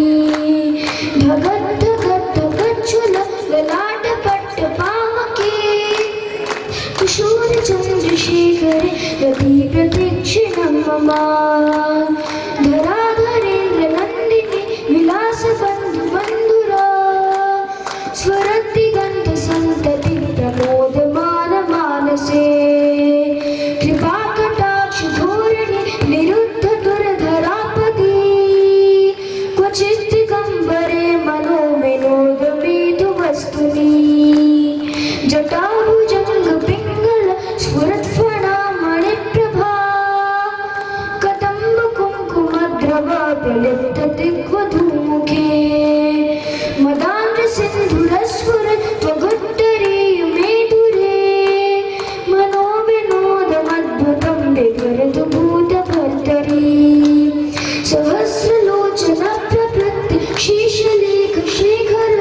[SPEAKER 5] धगद् धगद् धगच्छुल ललाट पट्टपाके किशोर चन्द्रशेखरे दधी प्रदक्षिणं मम. धराधरेन्द्र नन्दिनी विलास बन्धु बन्धुरा स्वरदिगन्त सन्तति प्रमोदमान मानसे कृपा कटाक्ष धोरणे निरुद्ध दुर्धरापदी क्वचित् दिगम्बरे मनो विनोदमेतु वस्तुनि. जटाभुजङ्ग पिङ्गल स्फुरत्फणामणिप्रभा कदम्ब कुङ्कुमद्रवा प्रलिप्त दिग्वधूमुखे मदान्ध्र सिन्धुरस्फुरत् त्वगुत्तरीय मेधुरे मनो विनोदमद्भुतं विभरतु भूतभर्तरी. सहस्रलोचन प्रवृत्ति शीर्षलेख शेखर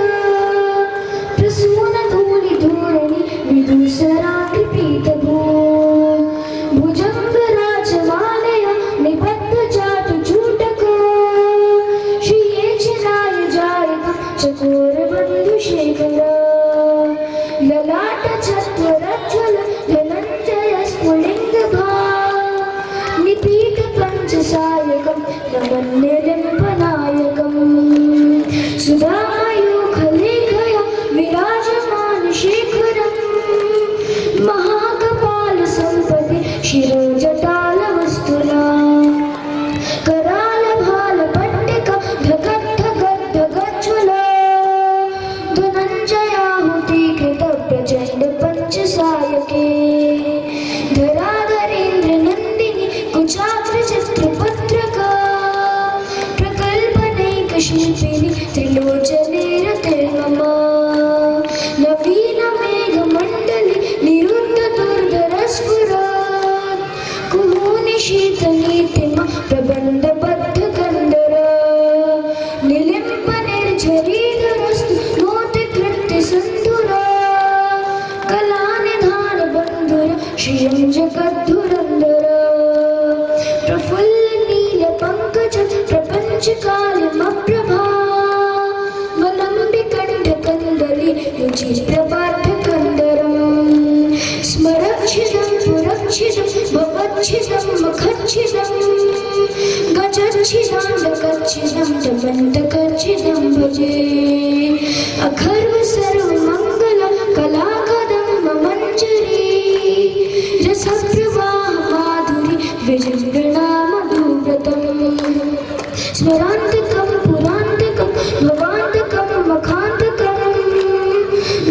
[SPEAKER 5] प्रसून धूलि धूरणि विदूसराति पीतभू भुजंग राजमालय निबद्ध जातु चूटक श्रिये चिराय जायक चकोर शिल्पिनी त्रिलोचने रते मम नवीन मेघमण्डले निरुद्ध दुर्धरस्फुरत् कुहूनि शीतनीतिमा प्रबन्धबद्धकन्दर निलिम्ब निर्झरीधरस्तु नोतिकृत्यसन्धुरा कलानिधानबन्धुर श्रियं जगद्धुरन्दर प्रफुल्लनीलपङ्कज प्रपञ्चकालिमप्रभा वलम्बिकण्ठकन्दली रुचिप्रबाद्धकन्दरम् स्मरच्छिदं पुरच्छिदं भवच्छिदं मखच्छिदं गजच्छिदाण्डकच्छिदं दमन्तकच्छिदं भजे अखर्व सर्वमङ्गलं कलाकदम्ब मञ्जरी रसप्रवाह माधुरी विजृम्भणा मधुव्रतम् स्मरान्तकं पुरान्तकं भवान्तकं मखान्तकं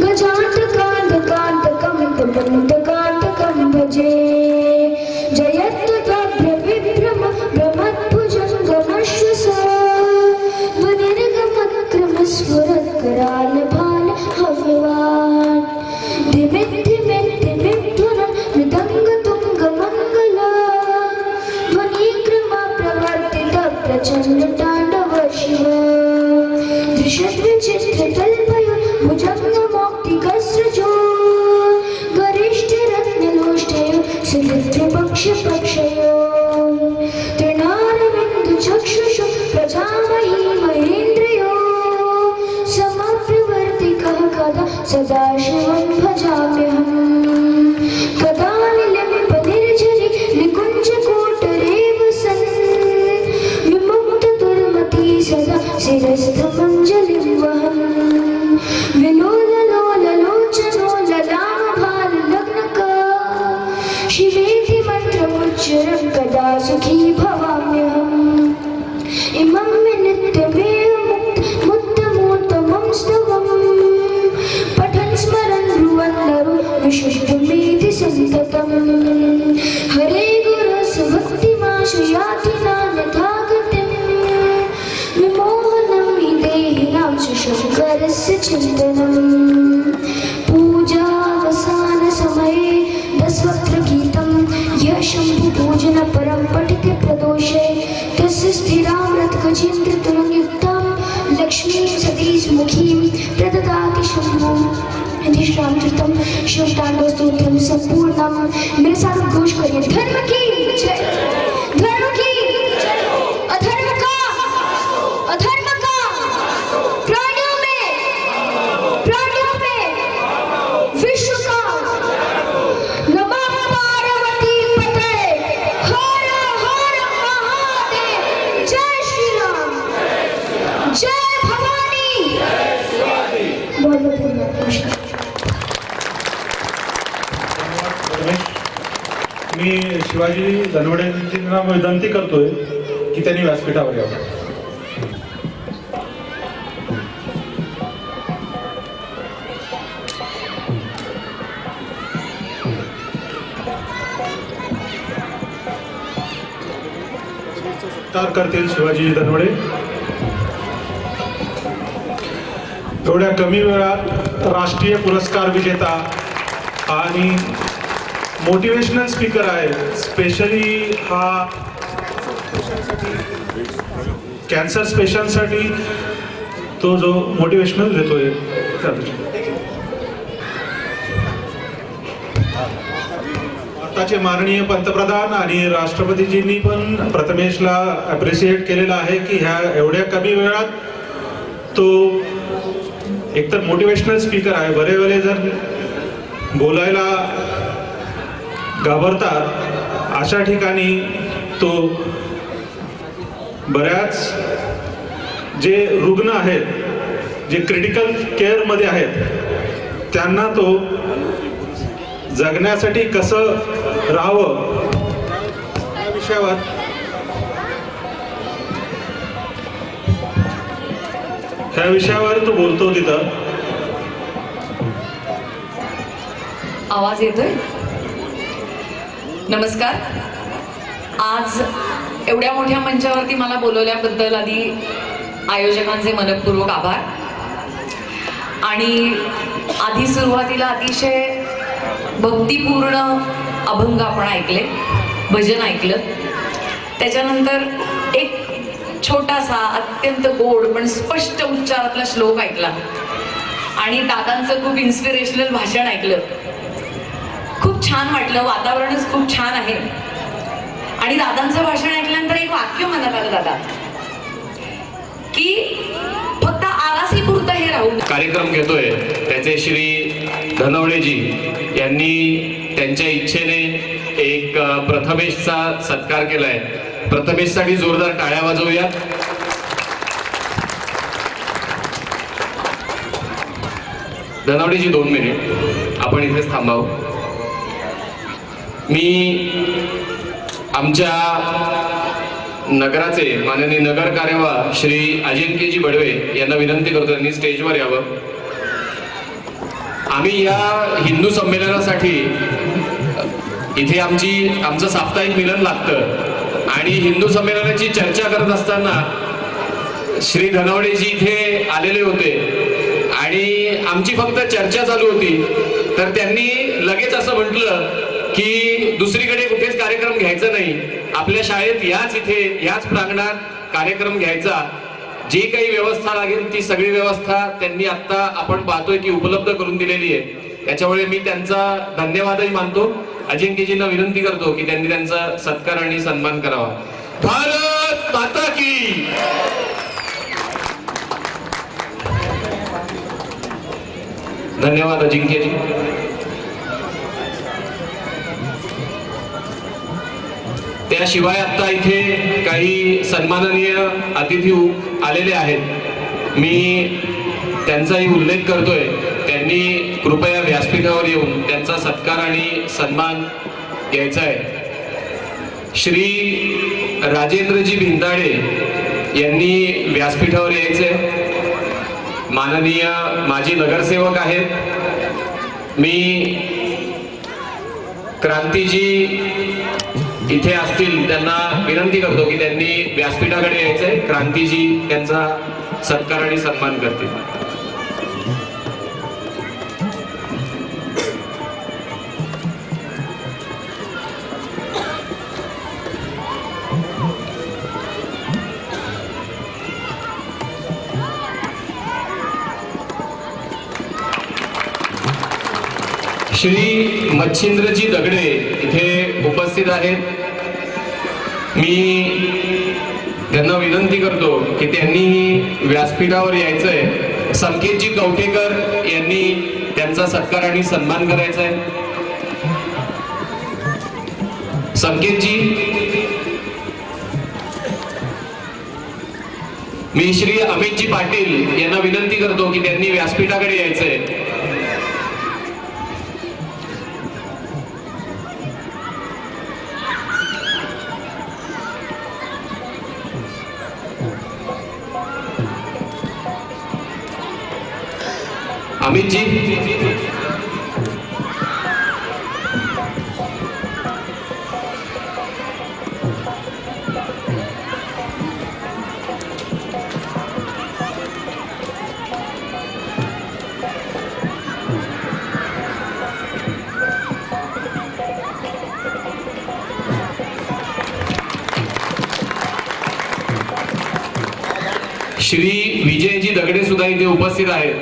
[SPEAKER 5] गजान्तकान्तकान्तकं दमन्तकान्तकं भजे जयत्वताभ्रविभ्रम भ्रमद्भुजङ्गमश्वस वनिर्गमक्रमस्फुरत्करालभाल हव्यवान् धिमिद्धिमिद्धिमिद्धुन मृदङ्गतुङ्गमङ्गला ध्वनिक्रमा प्रवर्तित प्रचण्डताण्डव शिव दृशद्विचित्रतल्पयो भुजङ्गमौक्तिकस्रजो गरिष्ठरत्नलोष्टयो सुमित्रपक्षपक्षयो तृणारविन्दुचक्षुषो प्रजामही महेन्द्रयो समप्रवर्तिकः कदा सदाशिवं भजाम्यहम् कदा निलिम्बनिर्झरि निकुञ्जकोटरे वसन् विमुक्तदुर्मती सदा शिरस्थमञ्जलिं वहन् विलोललोललोचनो ललामभाललग्नका शिवेति मन्त्रमुच्चरं कदा सुखी भवाम्यहम् इमं मे नित्यमेव मुक्तमोत्तमं स्तवम् पठन् स्मरन् ब्रुवन् नरो विशुद्धमेति सन्ततम् हरे गुरसभक्तिमाशु याति नान्यथा गतिम् विमोहनं हि देहिनां सुशङ्करस्य चिन्तनम् पूजावसानसमये दशवक्त्रगीतं यः शम्भुपूजनपरं पठिते प्रदोषे तस्य स्थिरां रत्कचीन्द्रतुरङ्गयुक्तां लक्ष्मीं सतीसमुखीं प्रददाति शम्भुं यदि श्रामकृतं शिवताण्डवस्तोत्रं सम्पूर्णं मेरे साथ घोष करिए धर्म की जय धर्म की अधर्म का प्राणियों में विश्व का नमः पार्वती पते हर हर महादेव जय श्री राम जय भवानी बहुत बहुत धन्यवाद नमस्कार
[SPEAKER 1] मी शिवाजी धनवडेंना विनंती करतोय की त्यांनी व्यासपीठावर यावं. सत्कार करतील शिवाजी धनवडे. एवढ्या कमी वेळात राष्ट्रीय पुरस्कार विजेता आणि मोटिवेशनल स्पीकर आहे. स्पेशली हा कॅन्सर पेशंटसाठी तो जो मोटिवेशनल देतोय भारताचे माननीय पंतप्रधान आणि राष्ट्रपतीजींनी पण प्रथमेशला अप्रिशिएट केलेलं आहे की ह्या एवढ्या कमी वेळात तो एकतर मोटिवेशनल स्पीकर आहे. बरेच जर बोलायला घाबरतात अशा ठिकाणी तो बऱ्याच जे रुग्ण आहेत जे क्रिटिकल केअरमध्ये आहेत त्यांना तो जगण्यासाठी कसं राहावं त्या विषयावर तो बोलतो तिथं.
[SPEAKER 6] आवाज येतोय? नमस्कार. आज एवढ्या मोठ्या मंचावरती मला बोलवल्याबद्दल आधी आयोजकांचे मनपूर्वक आभार. आणि आधी सुरुवातीला अतिशय भक्तिपूर्ण अभंग आपण ऐकले, भजन ऐकलं. त्याच्यानंतर एक छोटासा अत्यंत गोड पण स्पष्ट उच्चारातला श्लोक ऐकला आणि दादांचं खूप इन्स्पिरेशनल भाषण ऐकलं. खूप छान वाटलं, वातावरणच खूप छान आहे. आणि दादांचं भाषण ऐकल्यानंतर एक वाक्य मनात आलं दादा, की फक्त आरासी पुरतं हे राहू नये.
[SPEAKER 3] कार्यक्रम घेतोय त्याचे श्री धनवडेजी यांनी त्यांच्या इच्छेने एक प्रथमेशचा सत्कार केलाय. प्रथमेशसाठी जोरदार टाळ्या वाजवूया. धनवडेजी 2 मिनिट आपण इथेच थांबावं. मी आमच्या नगराचे माननीय नगर कार्यवाह श्री अजिंक्यजी बडवे यांना विनंती करतो, त्यांनी स्टेजवर यावं. आम्ही या हिंदू संमेलनासाठी इथे आमचं साप्ताहिक मिलन लागतं आणि हिंदू संमेलनाची चर्चा करत असताना श्री धनवडेजी इथे आलेले होते आणि आमची फक्त चर्चा चालू होती. तर त्यांनी लगेच असं म्हटलं की दुसरीकडे कुठेच कार्यक्रम घ्यायचा नाही, आपल्या शाळेत याच प्रांगणात कार्यक्रम घ्यायचा. जी काही व्यवस्था लागेल ती सगळी व्यवस्था त्यांनी आता आपण पाहतोय की उपलब्ध करून दिलेली आहे. त्याच्यामुळे मी त्यांचा धन्यवादही मानतो. अजिंक्यजींना विनंती करतो की त्यांनी त्यांचा सत्कार आणि सन्मान करावा. भारत माता की. धन्यवाद अजिंक्यजी. त्याशिवाय आता इथे काही सन्माननीय अतिथी आलेले आहेत. मी त्यांचाही उल्लेख करतोय. त्यांनी कृपया व्यासपीठावर येऊन त्यांचा सत्कार आणि सन्मान घ्यायचा आहे. श्री राजेंद्रजी भिंदाडे यांनी व्यासपीठावर यायचंय. माननीय माजी नगरसेवक आहेत. मी क्रांतीजी इथे असतील त्यांना विनंती करतो की त्यांनी व्यासपीठाकडे यायचंय. क्रांतीजी त्यांचा सत्कार आणि सन्मान करतील. श्री मच्छिंद्रजी दगडे इथे उपस्थित आहेत. मी त्यांना विनंती करतो की त्यांनी व्यासपीठावर यायचंय. संकेतजी कवठेकर यांनी त्यांचा सत्कार आणि सन्मान करायचा आहे. संकेतजी. मी श्री अमितजी पाटील यांना विनंती करतो की त्यांनी व्यासपीठाकडे यायचंय. अमितजी. श्री विजयजी दगडे सुद्धा इथे उपस्थित आहेत.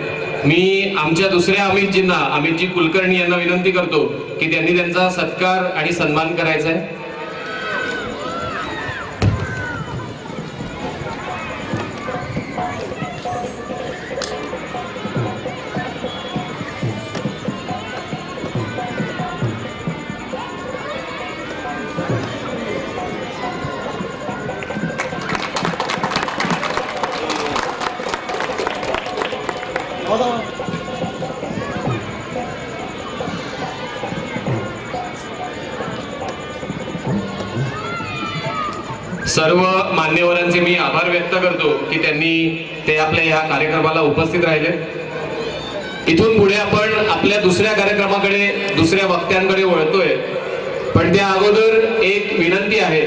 [SPEAKER 3] मी आमच्या दुसऱ्या अमितजी कुलकर्णी यांना विनंती करतो की त्यांनी त्यांचा सत्कार आणि सन्मान करायचा आहे. सर्व मान्यवरांचे मी आभार व्यक्त करतो की ते आपल्या या कार्यक्रमाला उपस्थित राहिले. इथून पुढे आपण आपल्या दुसऱ्या कार्यक्रमाकडे, दुसऱ्या वक्त्यांकडे वळतोय. पण त्या अगोदर एक विनंती आहे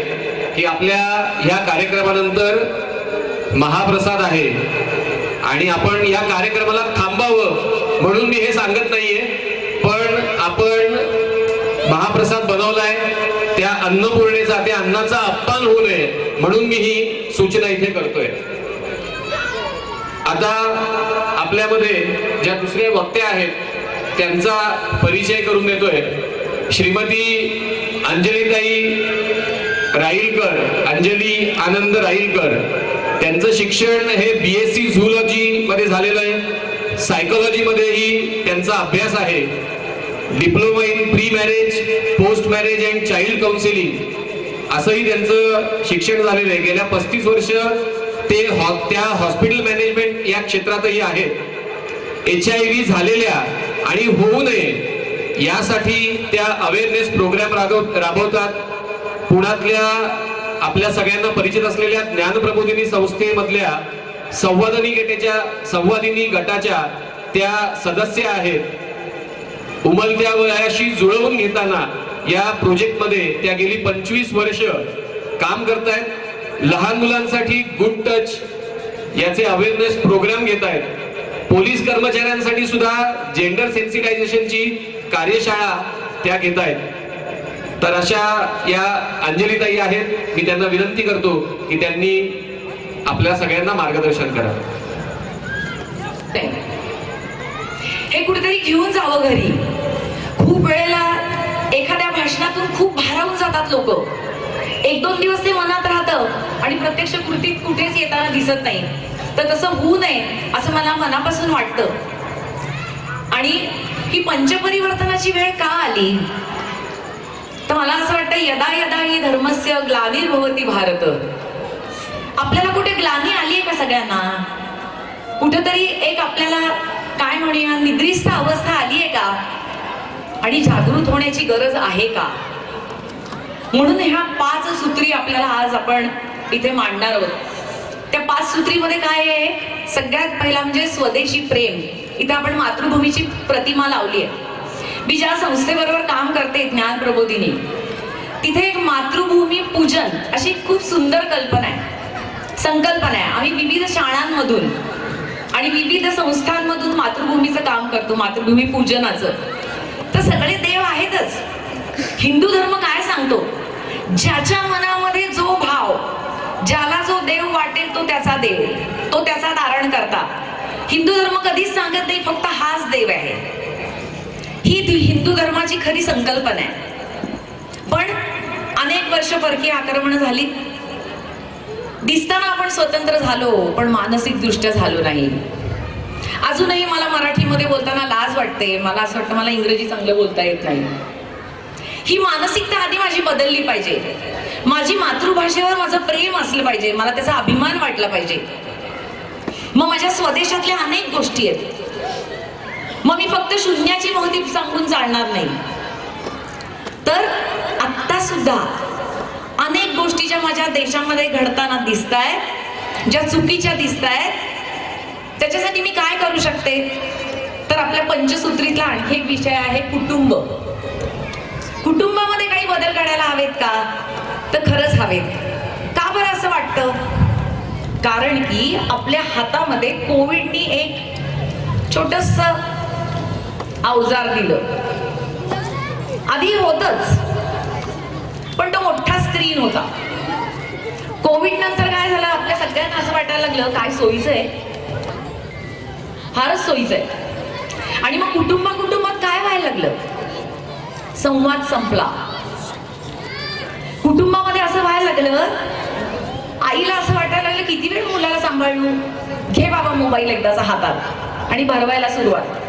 [SPEAKER 3] की आपल्या या कार्यक्रमानंतर महाप्रसाद आहे आणि आपण या कार्यक्रमाला थांबावं म्हणून मी हे सांगत नाहीये, पण आपण महाप्रसाद बनवलाय त्या अन्नपूर्णेचा, त्या अन्नाचा अपमान होऊ नये म्हणून मी ही सूचना इथे करतोय. आता आपल्यामध्ये ज्या दुसऱ्या वक्त्या आहेत त्यांचा परिचय करून देतोय. श्रीमती अंजलीताई राईलकर, अंजली आनंद राईलकर. त्यांचं शिक्षण हे BSc झूलॉजी मध्ये झालेलं आहे. सायकोलॉजी मध्येही त्यांचा अभ्यास आहे. Diploma in pre marriage, post marriage and child counselling असंही त्यांचं शिक्षण झालेलं आहे. गेल्या 35 वर्ष ते त्या हॉस्पिटल मॅनेजमेंट या क्षेत्रातही आहेत. HIV झालेल्या आणि होऊ नये यासाठी त्या अवेअरनेस प्रोग्राम राबवतात. पुण्यातल्या आपल्या सगळ्यांना परिचित असलेल्या ज्ञानप्रबोधिनी संस्थेमधल्या संवादिनी गटाच्या त्या सदस्य आहेत. उमलत्या वयाशी जुळवून घेताना या प्रोजेक्टमध्ये त्या गेली 25 वर्ष काम करतायत. लहान मुलांसाठी गुड टच याचे अवेअरनेस प्रोग्राम घेत आहेत. पोलीस कर्मचाऱ्यांसाठी सुद्धा जेंडर सेन्सिटायझेशनची कार्यशाळा त्या घेत आहेत. तर अशा या अंजलीताई आहेत. मी त्यांना विनंती करतो की त्यांनी आपल्या सगळ्यांना मार्गदर्शन करा.
[SPEAKER 6] हे कुठेतरी घेऊन जावं घरी. खूप वेळेला एखाद्या भाषणातून खूप भारावून जातात लोक. 1-2 दिवस ते मनात राहतं आणि प्रत्यक्ष कृतीत कुठेच येताना दिसत नाही. तर तसं होऊ नये असं मला मनापासून वाटतं. आणि ही पंचपरिवर्तनाची वेळ का आली तर मला असं वाटतं यदा यदा ही धर्मस्य ग्लानिर्भवती भारत. आपल्याला कुठे ग्लानी आली आहे का सगळ्यांना? कुठेतरी एक आपल्याला काय म्हणूया निद्रिस्त अवस्था आली आहे का? आणि जागृत होण्याची गरज आहे का? म्हणून ह्या 5 सूत्री आपल्याला आज आपण इथे मांडणार आहोत. त्या 5 सूत्रीमध्ये काय आहे? सगळ्यात पहिला म्हणजे स्वदेशी प्रेम. इथे आपण मातृभूमीची प्रतिमा लावली आहे. मी ज्या संस्थेबरोबर काम करते ज्ञान प्रबोधिनी, तिथे एक मातृभूमी पूजन अशी खूप सुंदर संकल्पना आहे. आम्ही विविध शाळांमधून आणि विविध संस्थांमधून मातृभूमीचं काम करतो, मातृभूमी पूजनाचं. तर सगळे देव आहेतच. हिंदू धर्म काय सांगतो? ज्याच्या मनामध्ये जो भाव, ज्याला जो देव वाटेल तो त्याचा देव, तो त्याचा धारण करता. हिंदू धर्म कधीच सांगत नाही फक्त हाच देव आहे. ही हिंदू धर्माची खरी संकल्पना आहे. पण अनेक वर्ष परकीय आक्रमण झाली. दिसताना आपण स्वतंत्र झालो पण मानसिक दृष्ट्या झालो नाही. अजूनही मला मराठीमध्ये बोलताना लाज वाटते. मला असं वाटतं मला इंग्रजी चांगलं बोलता येत नाही. ही मानसिकता आधी माझी बदलली पाहिजे. माझी मातृभाषेवर माझं प्रेम असलं पाहिजे. मला त्याचा अभिमान वाटला पाहिजे. मग माझ्या स्वदेशातल्या अनेक गोष्टी आहेत. मग मी फक्त शून्याची महती सांगून चालणार नाही. तर आत्ता सुद्धा अनेक गोष्टी ज्या माझ्या देशामध्ये घडताना दिसत आहेत, ज्या चुकीच्या दिसत आहेत, त्याच्यासाठी मी काय करू शकते? तर आपल्या पंचसूत्रीतला आणखी एक विषय आहे कुटुंब. कुटुंबामध्ये काही बदल घडायला हवेत का? तर खरंच हवेत. का बरं असं वाटतं? कारण की आपल्या हातामध्ये कोविडनी एक छोटस अवजार दिलं. आधी होतच पण तो मोठा स्क्रीन होता. कोविड नंतर काय झालं? आपल्या सगळ्यांना असं वाटायला लागलं काय सोयीचं आहे, फारच सोयीचं आहे. आणि मग कुटुंबात काय व्हायला लागलं? संवाद संपला. कुटुंबामध्ये असं व्हायला लागलं, आईला असं वाटायला लागलं किती वेळ मुलाला सांभाळू, घे बाबा मोबाईल एकदाचा हातात आणि भरवायला सुरुवात.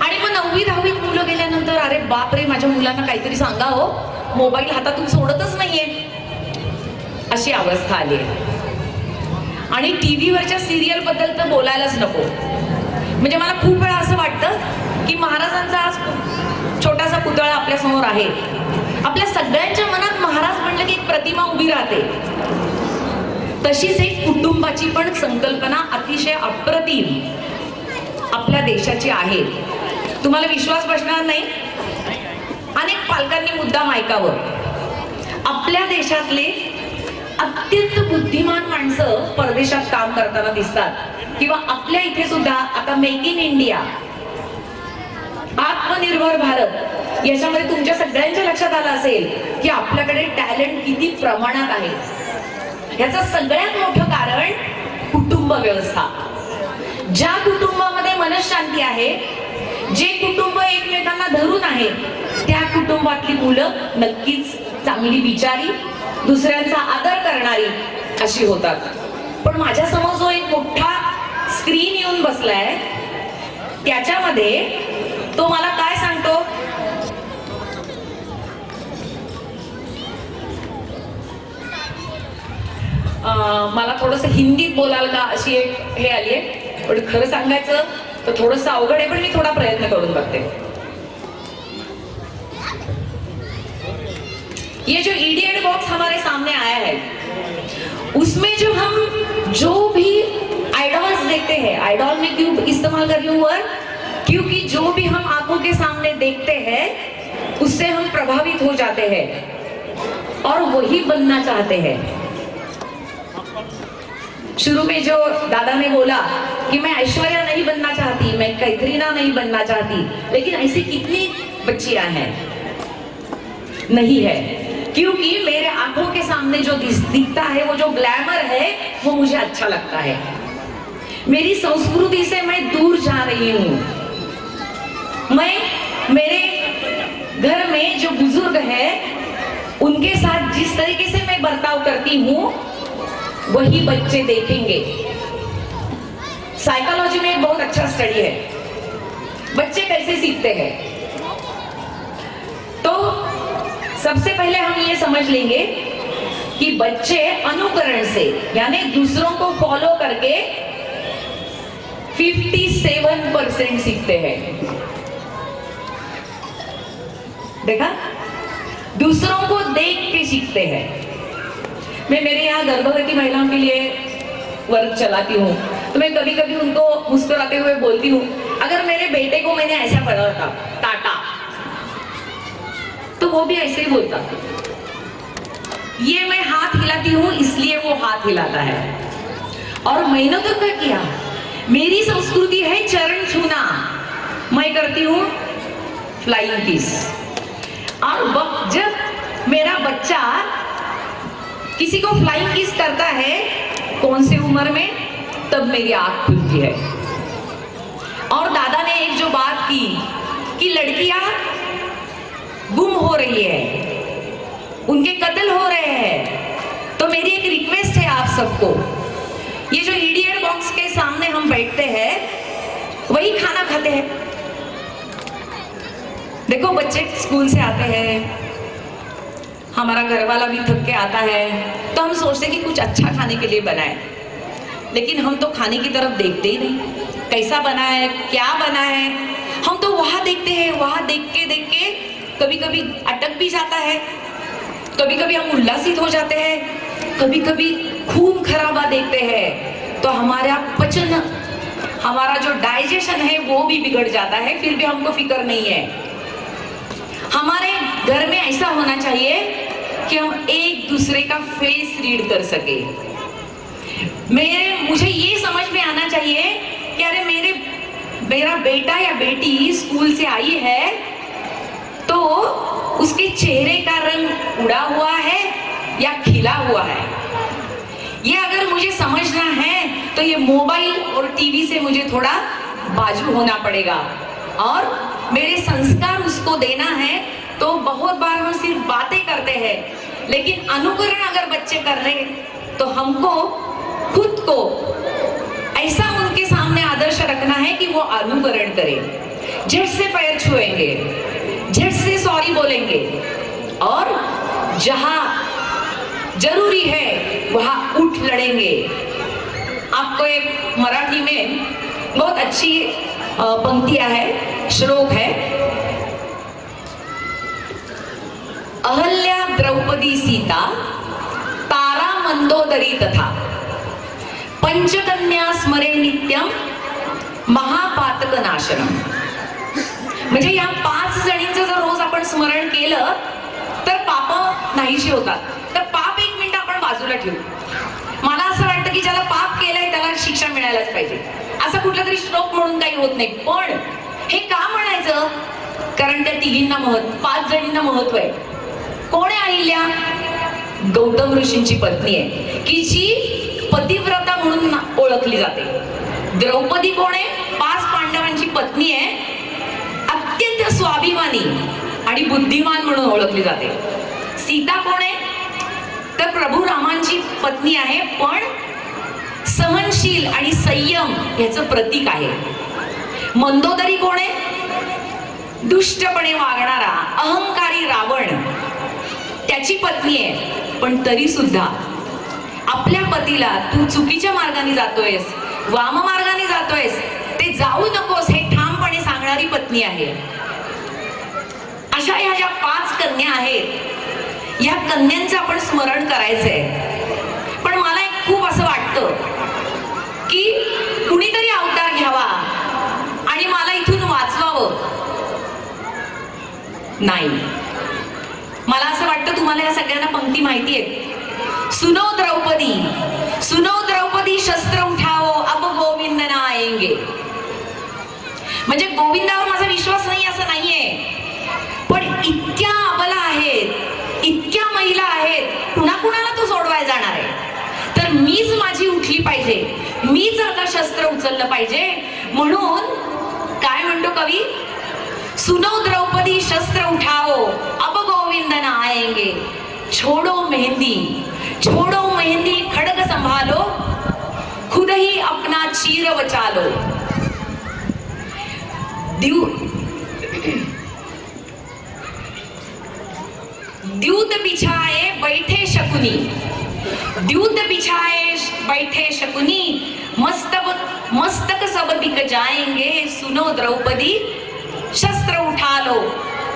[SPEAKER 6] आणि मग 9वी-10वीत मुलं गेल्यानंतर अरे बापरे माझ्या मुलांना काहीतरी सांगा हो, मोबाईल हातातून सोडतच नाहीये, अशी अवस्था आली आहे. आणि टीव्हीवरच्या सिरियल बद्दल तर बोलायलाच नको. म्हणजे मला खूप वेळा असं वाटतं की महाराजांचा आज छोटासा पुतळा आपल्या समोर आहे. आपल्या सगळ्यांच्या मनात महाराज म्हणलं की एक प्रतिमा उभी राहते. तशीच एक कुटुंबाची पण संकल्पना अतिशय अप्रतिम आपल्या देशाची आहे. तुम्हाला विश्वास बसणार नाही, अनेक पालकांनी मुद्दाम ऐकावं. आपल्या देशातले अत्यंत बुद्धिमान माणसं परदेशात काम करताना दिसतात किंवा आपल्या इथे सुद्धा आता मेक इन इंडिया, आत्मनिर्भर भारत याच्यामध्ये तुमच्या सगळ्यांच्या लक्षात आलं असेल की आपल्याकडे टॅलेंट किती प्रमाणात आहे. याचं सगळ्यात मोठं कारण कुटुंब व्यवस्था. ज्या कुटुंबामध्ये मनशांती आहे, जे कुटुंब एकमेकांना धरून आहे, त्या कुटुंबातली मुलं नक्कीच चांगली विचारी, दुसऱ्यांचा आदर करणारी अशी होतात. पण माझ्या समोर जो एक मोठा स्क्रीन येऊन बसलाय त्याच्यामध्ये तो मला काय सांगतो, मला थोडंसं हिंदीत बोलाल का अशी एक हे आली आहे. पण खरं सांगायचं तर थोडंसं अवघड आहे, पण मी थोडा प्रयत्न करून बघते. ये जो इडियट बॉक्स हमारे सामने आया है, उसमें जो भी आइडॉल्स देखते हैं, आइडॉल में क्यों इस्तेमाल कर रही हूं वर्ड, क्योंकि जो भी हम आंखों के सामने देखते हैं उससे हम प्रभावित हो जाते हैं और वही बनना चाहते हैं. शुरू में जो दादा ने बोला कि मैं ऐश्वर्या नहीं बनना चाहती, मैं कैटरीना नहीं बनना चाहती, लेकिन ऐसी कितनी बच्चियां हैं नहीं है, क्योंकि मेरे आंखों के सामने जो दिखता है, वो जो ग्लैमर है, वो मुझे अच्छा लगता है. मेरी संस्कृति से मैं दूर जा रही हूं. मैं मेरे घर में जो बुजुर्ग है उनके साथ जिस तरीके से मैं बर्ताव करती हूं वही बच्चे देखेंगे. साइकोलॉजी में एक बहुत अच्छा स्टडी है, बच्चे कैसे सीखते हैं. तो सबसे पहले हम ये समझ लेंगे कि बच्चे अनुकरण से, यानी दूसरों को फॉलो करके 57% सीखते हैं. देखा, दूसरों को देख के सीखते हैं. मैं मेरे यहाँ गर्भवती महिलाओं के लिए वर्क चलाती हूँ, तो मैं कभी कभी उनको मुस्कुराते हुए बोलती हूँ, अगर मेरे बेटे को मैंने ऐसा पढ़ा था टाटा, तो वो भी ऐसे ही बोलता. ये मैं हाथ हिलाती हूँ इसलिए वो हाथ हिलाता है. और मैंने तो क्या किया, मेरी संस्कृति है चरण छूना, मैं करती हूँ फ्लाइंग किस. और जब मेरा बच्चा किसी को फ्लाइंग किस करता है, कौन सी उम्र में, तब मेरी आंख खुलती है. और दादा ने एक जो बात की कि लड़कियां गुम हो रही है, उनके कत्ल हो रहे हैं, तो मेरी एक रिक्वेस्ट है आप सबको, ये जो इडियट बॉक्स के सामने हम बैठते हैं वही खाना खाते हैं. देखो, बच्चे स्कूल से आते हैं, हमारा घर वाला भी थक के आता है, तो हम सोचते हैं कि कुछ अच्छा खाने के लिए बनाए, लेकिन हम तो खाने की तरफ देखते ही नहीं, कैसा बना है, क्या बना है. हम तो वहां देखते हैं, वहां देख के कभी कभी अटक भी जाता है, कभी कभी हम उल्लासित हो जाते हैं, कभी कभी खून खराबा देखते हैं, तो हमारा पचन, हमारा जो डाइजेशन है वो भी बिगड़ जाता है. फिर भी हमको फिक्र नहीं है. हमारे घर में ऐसा होना चाहिए कि हम एक दूसरे का फेस रीड कर सके. मुझे ये समझ में आना चाहिए कि अरे मेरा बेटा या बेटी स्कूल से आई है तो उसके चेहरे का रंग उड़ा हुआ है या खिला हुआ है. ये अगर मुझे समझना है तो ये मोबाइल और टीवी से मुझे थोड़ा बाजू होना पड़ेगा और मेरे संस्कार उसको देना है. तो बहुत बार हम सिर्फ बातें करते हैं, लेकिन अनुकरण अगर बच्चे कर रहे तो हमको खुद को ऐसा उनके सामने आदर्श रखना है कि वो अनुकरण करें. झट से पैर छुएंगे, झट से सॉरी बोलेंगे, और जहां जरूरी है वहां उठ लड़ेंगे. आपको एक मराठी में बहुत अच्छी पंक्तियां है, श्लोक है, अहल्या द्रौपदी सीता तारा मंदोदरी तथा पंचकन्या स्मरे नित्यम महापातक नाशनम. म्हणजे या 5 जणींचं जर रोज आपण स्मरण केलं तर पाप नाहीशी होतात. तर पाप 1 मिनिट आपण बाजूला ठेवू. मला असं वाटतं की ज्याला पाप केलंय त्याला शिक्षा मिळायलाच पाहिजे, असं कुठला तरी श्लोक म्हणून काही होत नाही. पण हे का म्हणायचं? कारण त्या तिघींना 5 जणींना महत्व आहे. कोण आहे अहिल्या? गौतम ऋषींची पत्नी आहे, की जी पतिव्रता म्हणून ओळखली जाते. द्रौपदी कोण आहे? 5 पांडवांची पत्नी आहे, अत्यंत स्वाभिमानी आणि बुद्धिमान म्हणून ओळखली जाते. सीता कोण आहे? तर प्रभू रामांची पत्नी आहे, पण सहनशील आणि संयम याचं प्रतीक आहे. मंदोदरी कोण आहे? दुष्टपणे वागणारा अहंकारी रावण, त्याची पत्नी आहे. पण तरी सुद्धा आपल्या पतीला तू चुकीच्या मार्गाने जातोयस, वाम मार्गाने जातोयस, ते जाऊ नकोस हे ठामपणे सांगणारी पत्नी आहे. अशा ह्या ज्या 5 कन्या आहेत, या कन्यांचं आपण स्मरण करायचंय. पण मला एक खूप असं वाटतं की कुणीतरी अवतार घ्यावा आणि मला इथून वाचवावं. नाही, मला असं वाटतं तुम्हाला या सगळ्यांना पंक्ती माहिती आहेत. सुनो द्रौपदी शस्त्र उठाओ अब गोविंद ना आएंगे. म्हणजे गोविंदावर माझा विश्वास नाही असं नाहीये, पण इतक्या अबला आहेत, इतक्या महिला आहेत, कुणाकुणाला तू सोडवायला जाणार आहे? तर मीच माझी उठली पाहिजे, मीच आता शस्त्र उचललं पाहिजे. म्हणून काय म्हणतो कवी? सुनो द्रौपदी शस्त्र उठाओ अब गोविंद ना आएंगे. छोड़ो मेहंदी खड़ग संभालो, खुद ही अपना चीर बचा लो. द्यूत बिछाए बैठे शकुनी, मस्तक सब बिक जाएंगे. सुनो द्रौपदी शस्त्र उठा लो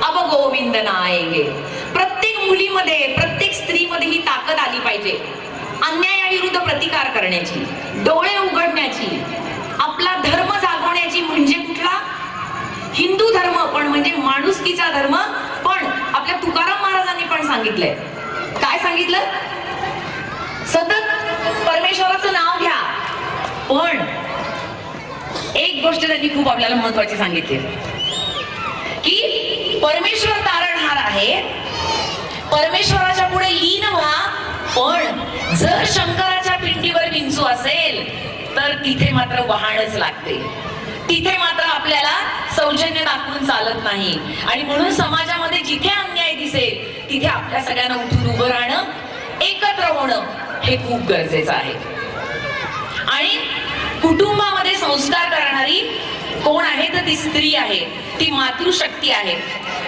[SPEAKER 6] अब गोविंद ना आएंगे. प्रत्येक मुलीमध्ये, प्रत्येक स्त्रीमध्ये ही ताकद आली पाहिजे, अन्यायाविरुद्ध प्रतिकार करण्याची, डोळे उघडण्याची, आपला धर्म जागवण्याची. म्हणजे कुठला? हिंदू धर्म, पण म्हणजे माणुसकीचा धर्म. पण आपल्या तुकाराम महाराजांनी पण सांगितलंय. काय सांगितलं? सतत परमेश्वराचं नाव घ्या. पण एक गोष्ट त्यांनी खूप आपल्याला महत्वाची सांगितली की परमेश्वर तारणहार आहे, परमेश्वराच्या पुढे लीन व्हा. पण जर शंकराच्या पिंडीवर विंचू असेल तर तिथे मात्र वाहणच लागते, तिथे मात्र आपल्याला सौजन्य दाखवून चालत नाही. आणि म्हणून समाजामध्ये जिथे अन्याय दिसेल तिथे आपल्या सगळ्यांना उठून उभं राहणं, एकत्र होणं हे खूप गरजेचं आहे. आणि कुटुंबामध्ये संस्कार करणारी कोण आहे? तर ती स्त्री आहे, ती मातृशक्ती आहे.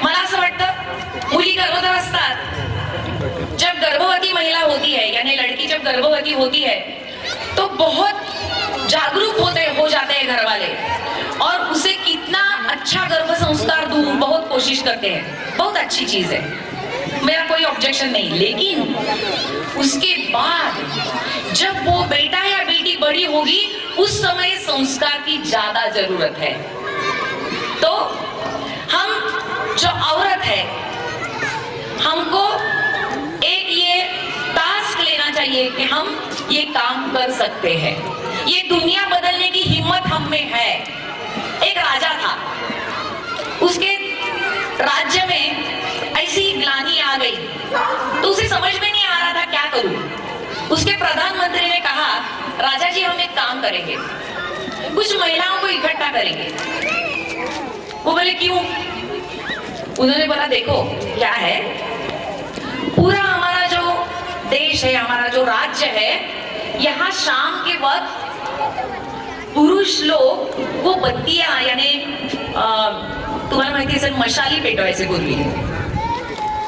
[SPEAKER 6] मला असं वाटतं मुली गर्भवती असतात, जब गर्भवती महिला होती है, यानी लड़की जब गर्भवती होती है तो बहुत जागरूक हो जाते हैं घर वाले, और उसे कितना अच्छा गर्भ संस्कार दूं बहुत कोशिश करते हैं. बहुत अच्छी चीज है, मेरा कोई ऑब्जेक्शन नहीं. लेकिन उसके बाद जब वो बेटा या बेटी बड़ी होगी उस समय संस्कार की ज्यादा जरूरत है. तो हम जो औरत है, हमको एक ये टास्क लेना चाहिए कि हम ये काम कर सकते हैं. ये दुनिया बदलने की हिम्मत हम में है. एक राजा था, उसके राज्य में ऐसी ग्लानि आ गई तो उसे समझ में नहीं आ रहा था क्या करूं. उसके प्रधानमंत्री ने कहा, राजा जी हम एक काम करेंगे, कुछ महिलाओं को इकट्ठा करेंगे. वो बोले क्यों? उन्होंने बोला देखो क्या है, पूरा हमारा जो देश है, हमारा जो राज्य है, यहाँ शाम के वक्त पुरुष लोग वो बत्तियां यानी तुम्हाला माहिती असेल मशाली पेटवायचे पूर्वी.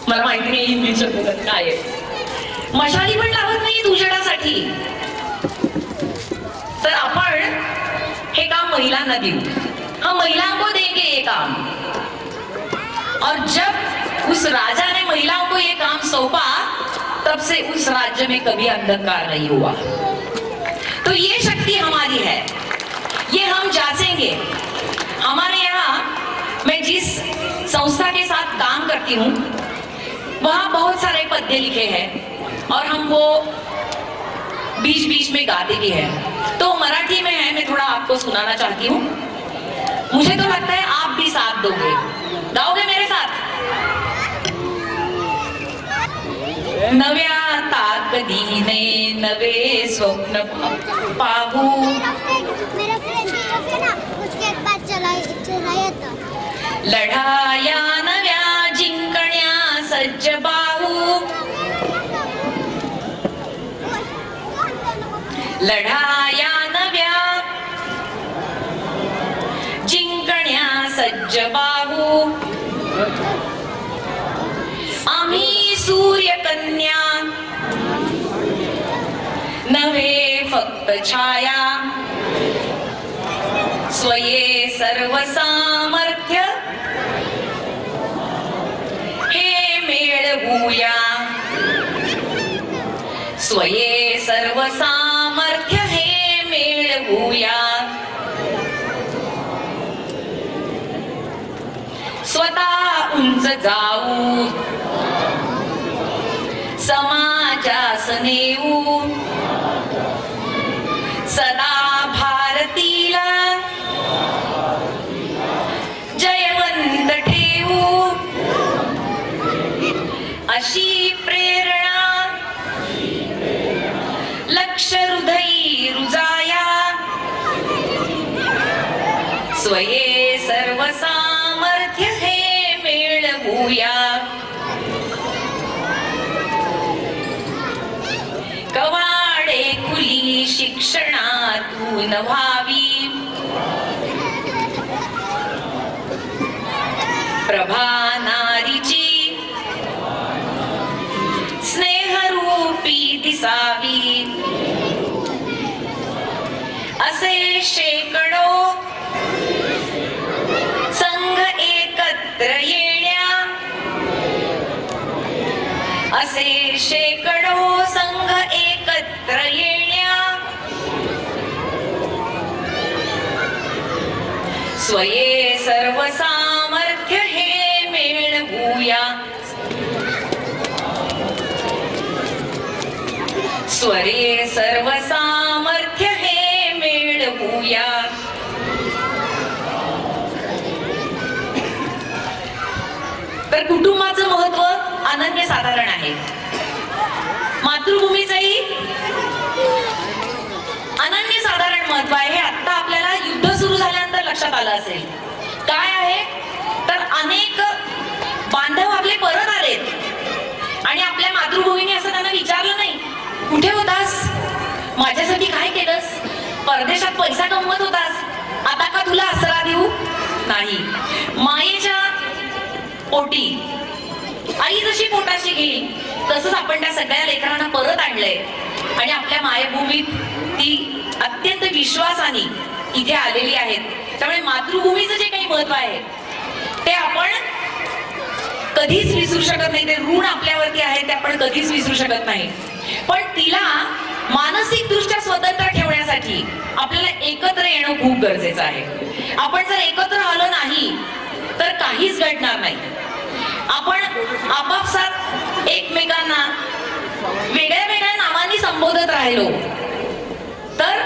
[SPEAKER 6] मला माहिती नाही हिंदी शब्द काय आहे. मशाली पण लावत नाही उजेडासाठी. तर आपण हे काम महिलांना देऊ, हम महिलाओं को देंगे ये काम. और जब उस राजा ने महिलाओं को ये काम सौंपा तब से उस राज्य में कभी अंधकार नहीं हुआ. तो ये शक्ति हमारी है, ये हम जांचेंगे. हमारे यहाँ मैं जिस संस्था के साथ काम करती हूँ वहाँ बहुत सारे पद्य लिखे हैं. और हम वो बीच बीच में गाते भी हैं। तो मराठी में है, मैं थोड़ा आपको सुनाना चाहती हूँ। मुझे तो लगता है आप भी साथ दोगे, गाओगे मेरे साथ? नव्या ताकदीने नवे स्वप्न पाहू,
[SPEAKER 7] मेरा फ्रेंड है ना, उसके बाद चला था।
[SPEAKER 6] लढाया नव्या जिंकण्या सज्ज बाहू, लढाया नव्या जिंकण्या सज्ज बाहू, आम्ही सूर्यकन्या नव्हे फक्त छाया, स्वये सर्व सामर्थ्य हे मेळवूया, स्वये सर्व सामर्थ्य हे मेळवूया, स्वतः उंच जाऊ समाजास नेऊ, सदा भारतीला जयवंत ठेवू, अशी प्रेरणा लक्ष हृदयी रुजाया, स्वये सर्व सामर्थ्य हे मेळवूया, कवाडे खुली शिक्षणातून व्हावी, प्रभा नारीची स्नेहरूपी दिसावी, असे शेकडो संघ एकत्र येण्या, असे शेकडो संघ एकत्र येण्या, स्वये सर्व सामर्थ्य हे मेळवूया, स्वरे सर्व सामर्थ्य हे मेळवूया, तर कुटुंबाचं महत्व अनन्य साधारण आहे. मातृभूमीचंही अनन्य साधारण महत्व आहे. हे आता आपल्याला युद्ध सुरू झाल्यानंतर लक्षात आलं असेल. काय आहे तर अनेक बांधव आपले परत आलेत आणि आपल्या मातृभूमीने असं त्यांना विचारलं नाही, कुठे होतास, माझ्यासाठी काय केलंस, परदेशात पैसा कमवत होतास, आता का तुला आसरा देऊ? नाही. मायेच्या पोटी आई जशी पोटाशी घेईल तसंच आपण त्या सगळ्या लेकरांना परत आणलंय आणि आपल्या मायभूमीत ती अत्यंत विश्वासाने इथे आलेली आहेत. त्यामुळे मातृभूमीचं जे काही महत्व आहे ते आपण कधीच विसरू शकत नाही. ते ऋण आपल्यावरती आहे ते आपण कधीच विसरू शकत नाही. पण तिला मानसिक दृष्ट्या स्वतंत्र ठेवण्यासाठी आपल्याला एकत्र येणं खूप गरजेचं आहे. आपण जर एकत्र आलो नाही तर काहीच घडणार नाही. आपण आपापसात एकमेकांना वेगळ्या वेगळ्या नावांनी संबोधत राहिलो तर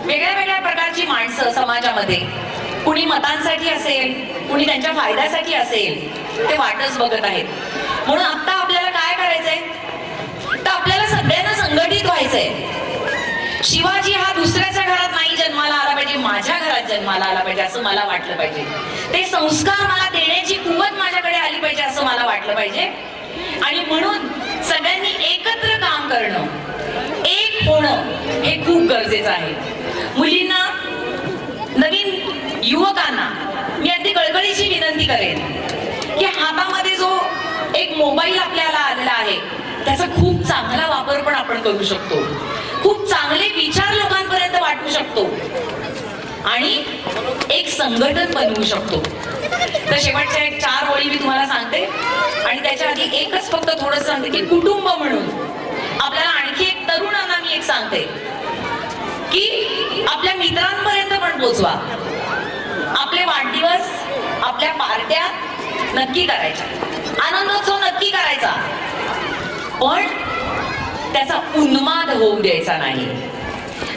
[SPEAKER 6] वेगळ्या वेगळ्या प्रकारची माणसं समाजामध्ये, कुणी मतांसाठी असेल, कुणी त्यांच्या फायद्यासाठी असेल, ते वाटच बघत आहेत. म्हणून आता आपल्याला काय करायचंय तर आपल्याला सगळ्यांना संघटित व्हायचंय. शिवाजी हा दुसऱ्याच्या घरात नाही जन्माला आला पाहिजे, माझ्या घरात जन्माला आला पाहिजे असं मला वाटलं पाहिजे. ते संस्कार मला देण्याची कुवत माझ्याकडे आली पाहिजे असं मला वाटलं पाहिजे. आणि म्हणून सगळ्यांनी एकत्र काम करणं, एक होणं हे खूप गरजेचं आहे. मुलींना, नवीन युवकांना मी अगदी कळकळीची विनंती करेन की हातामध्ये जो एक मोबाईल आपल्याला आलेला आहे त्याचा खूप चांगला वापर पण आपण करू शकतो. खूप चांगले विचार लोकांपर्यंत वाटू शकतो आणि एक संघटन बनवू शकतो. तर शेवटच्या एक 4 ओळी मी तुम्हाला सांगते आणि त्याच्या आधी एकच फक्त थोडं सांगते की कुटुंब म्हणून आपल्याला आणखी एक तरुणांना मी एक सांगते की आपल्या मित्रांपर्यंत पण पोहोचवा. आपले वाढदिवस, आपल्या पार्ट्या नक्की करायच्या, आनंदोत्सव नक्की करायचा, पण त्याचा उन्माद होऊ द्यायचा नाही.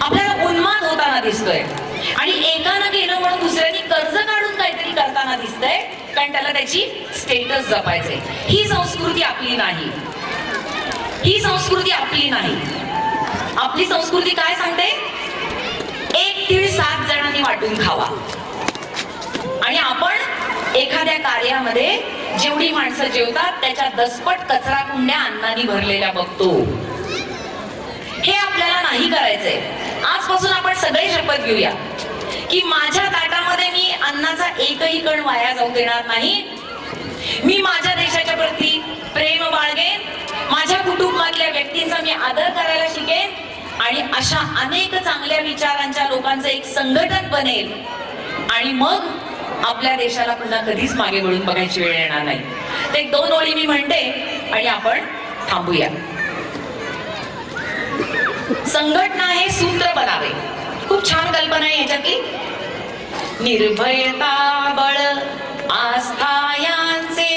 [SPEAKER 6] आपल्याला उन्माद होताना दिसतोय आणि एकानं केलं म्हणून दुसऱ्यानी कर्ज काढून काहीतरी करताना दिसतंय, कारण त्याला त्याची स्टेटस जपायचंय. ही संस्कृती आपली नाही. ही संस्कृती आपली नाही. आपली संस्कृती काय सांगते? एक तीळ 7 जणांनी वाटून खावा. आणि आपण एखाद्या कार्यामध्ये जेवढी माणसं जेवतात त्याच्या दसपट कचरा कुंड्या अन्नाने भरलेल्या बघतो. हे आपल्याला नाही करायचंय. आजपासून आपण सगळे शपथ घेऊया की माझ्या ताटामध्ये मी अन्नाचा एकही कण वाया जाऊ देणार नाही. मी माझ्या देशाच्या प्रती प्रेम बाळगेन. माझ्या कुटुंबातल्या व्यक्तींचा मी आदर करायला शिकेन आणि अशा अनेक चांगल्या विचारांच्या लोकांचं एक संघटन बनेल. आणि मग आपल्या देशाला पुन्हा कधीच मागे वळून बघायची वेळ येणार नाही. ते 2 ओळी मी म्हणते आणि आपण थांबूया. संघटना हे सूत्र बनावे. खूप छान कल्पना आहे याच्यातली. निर्भयता बळ आस्था यांचे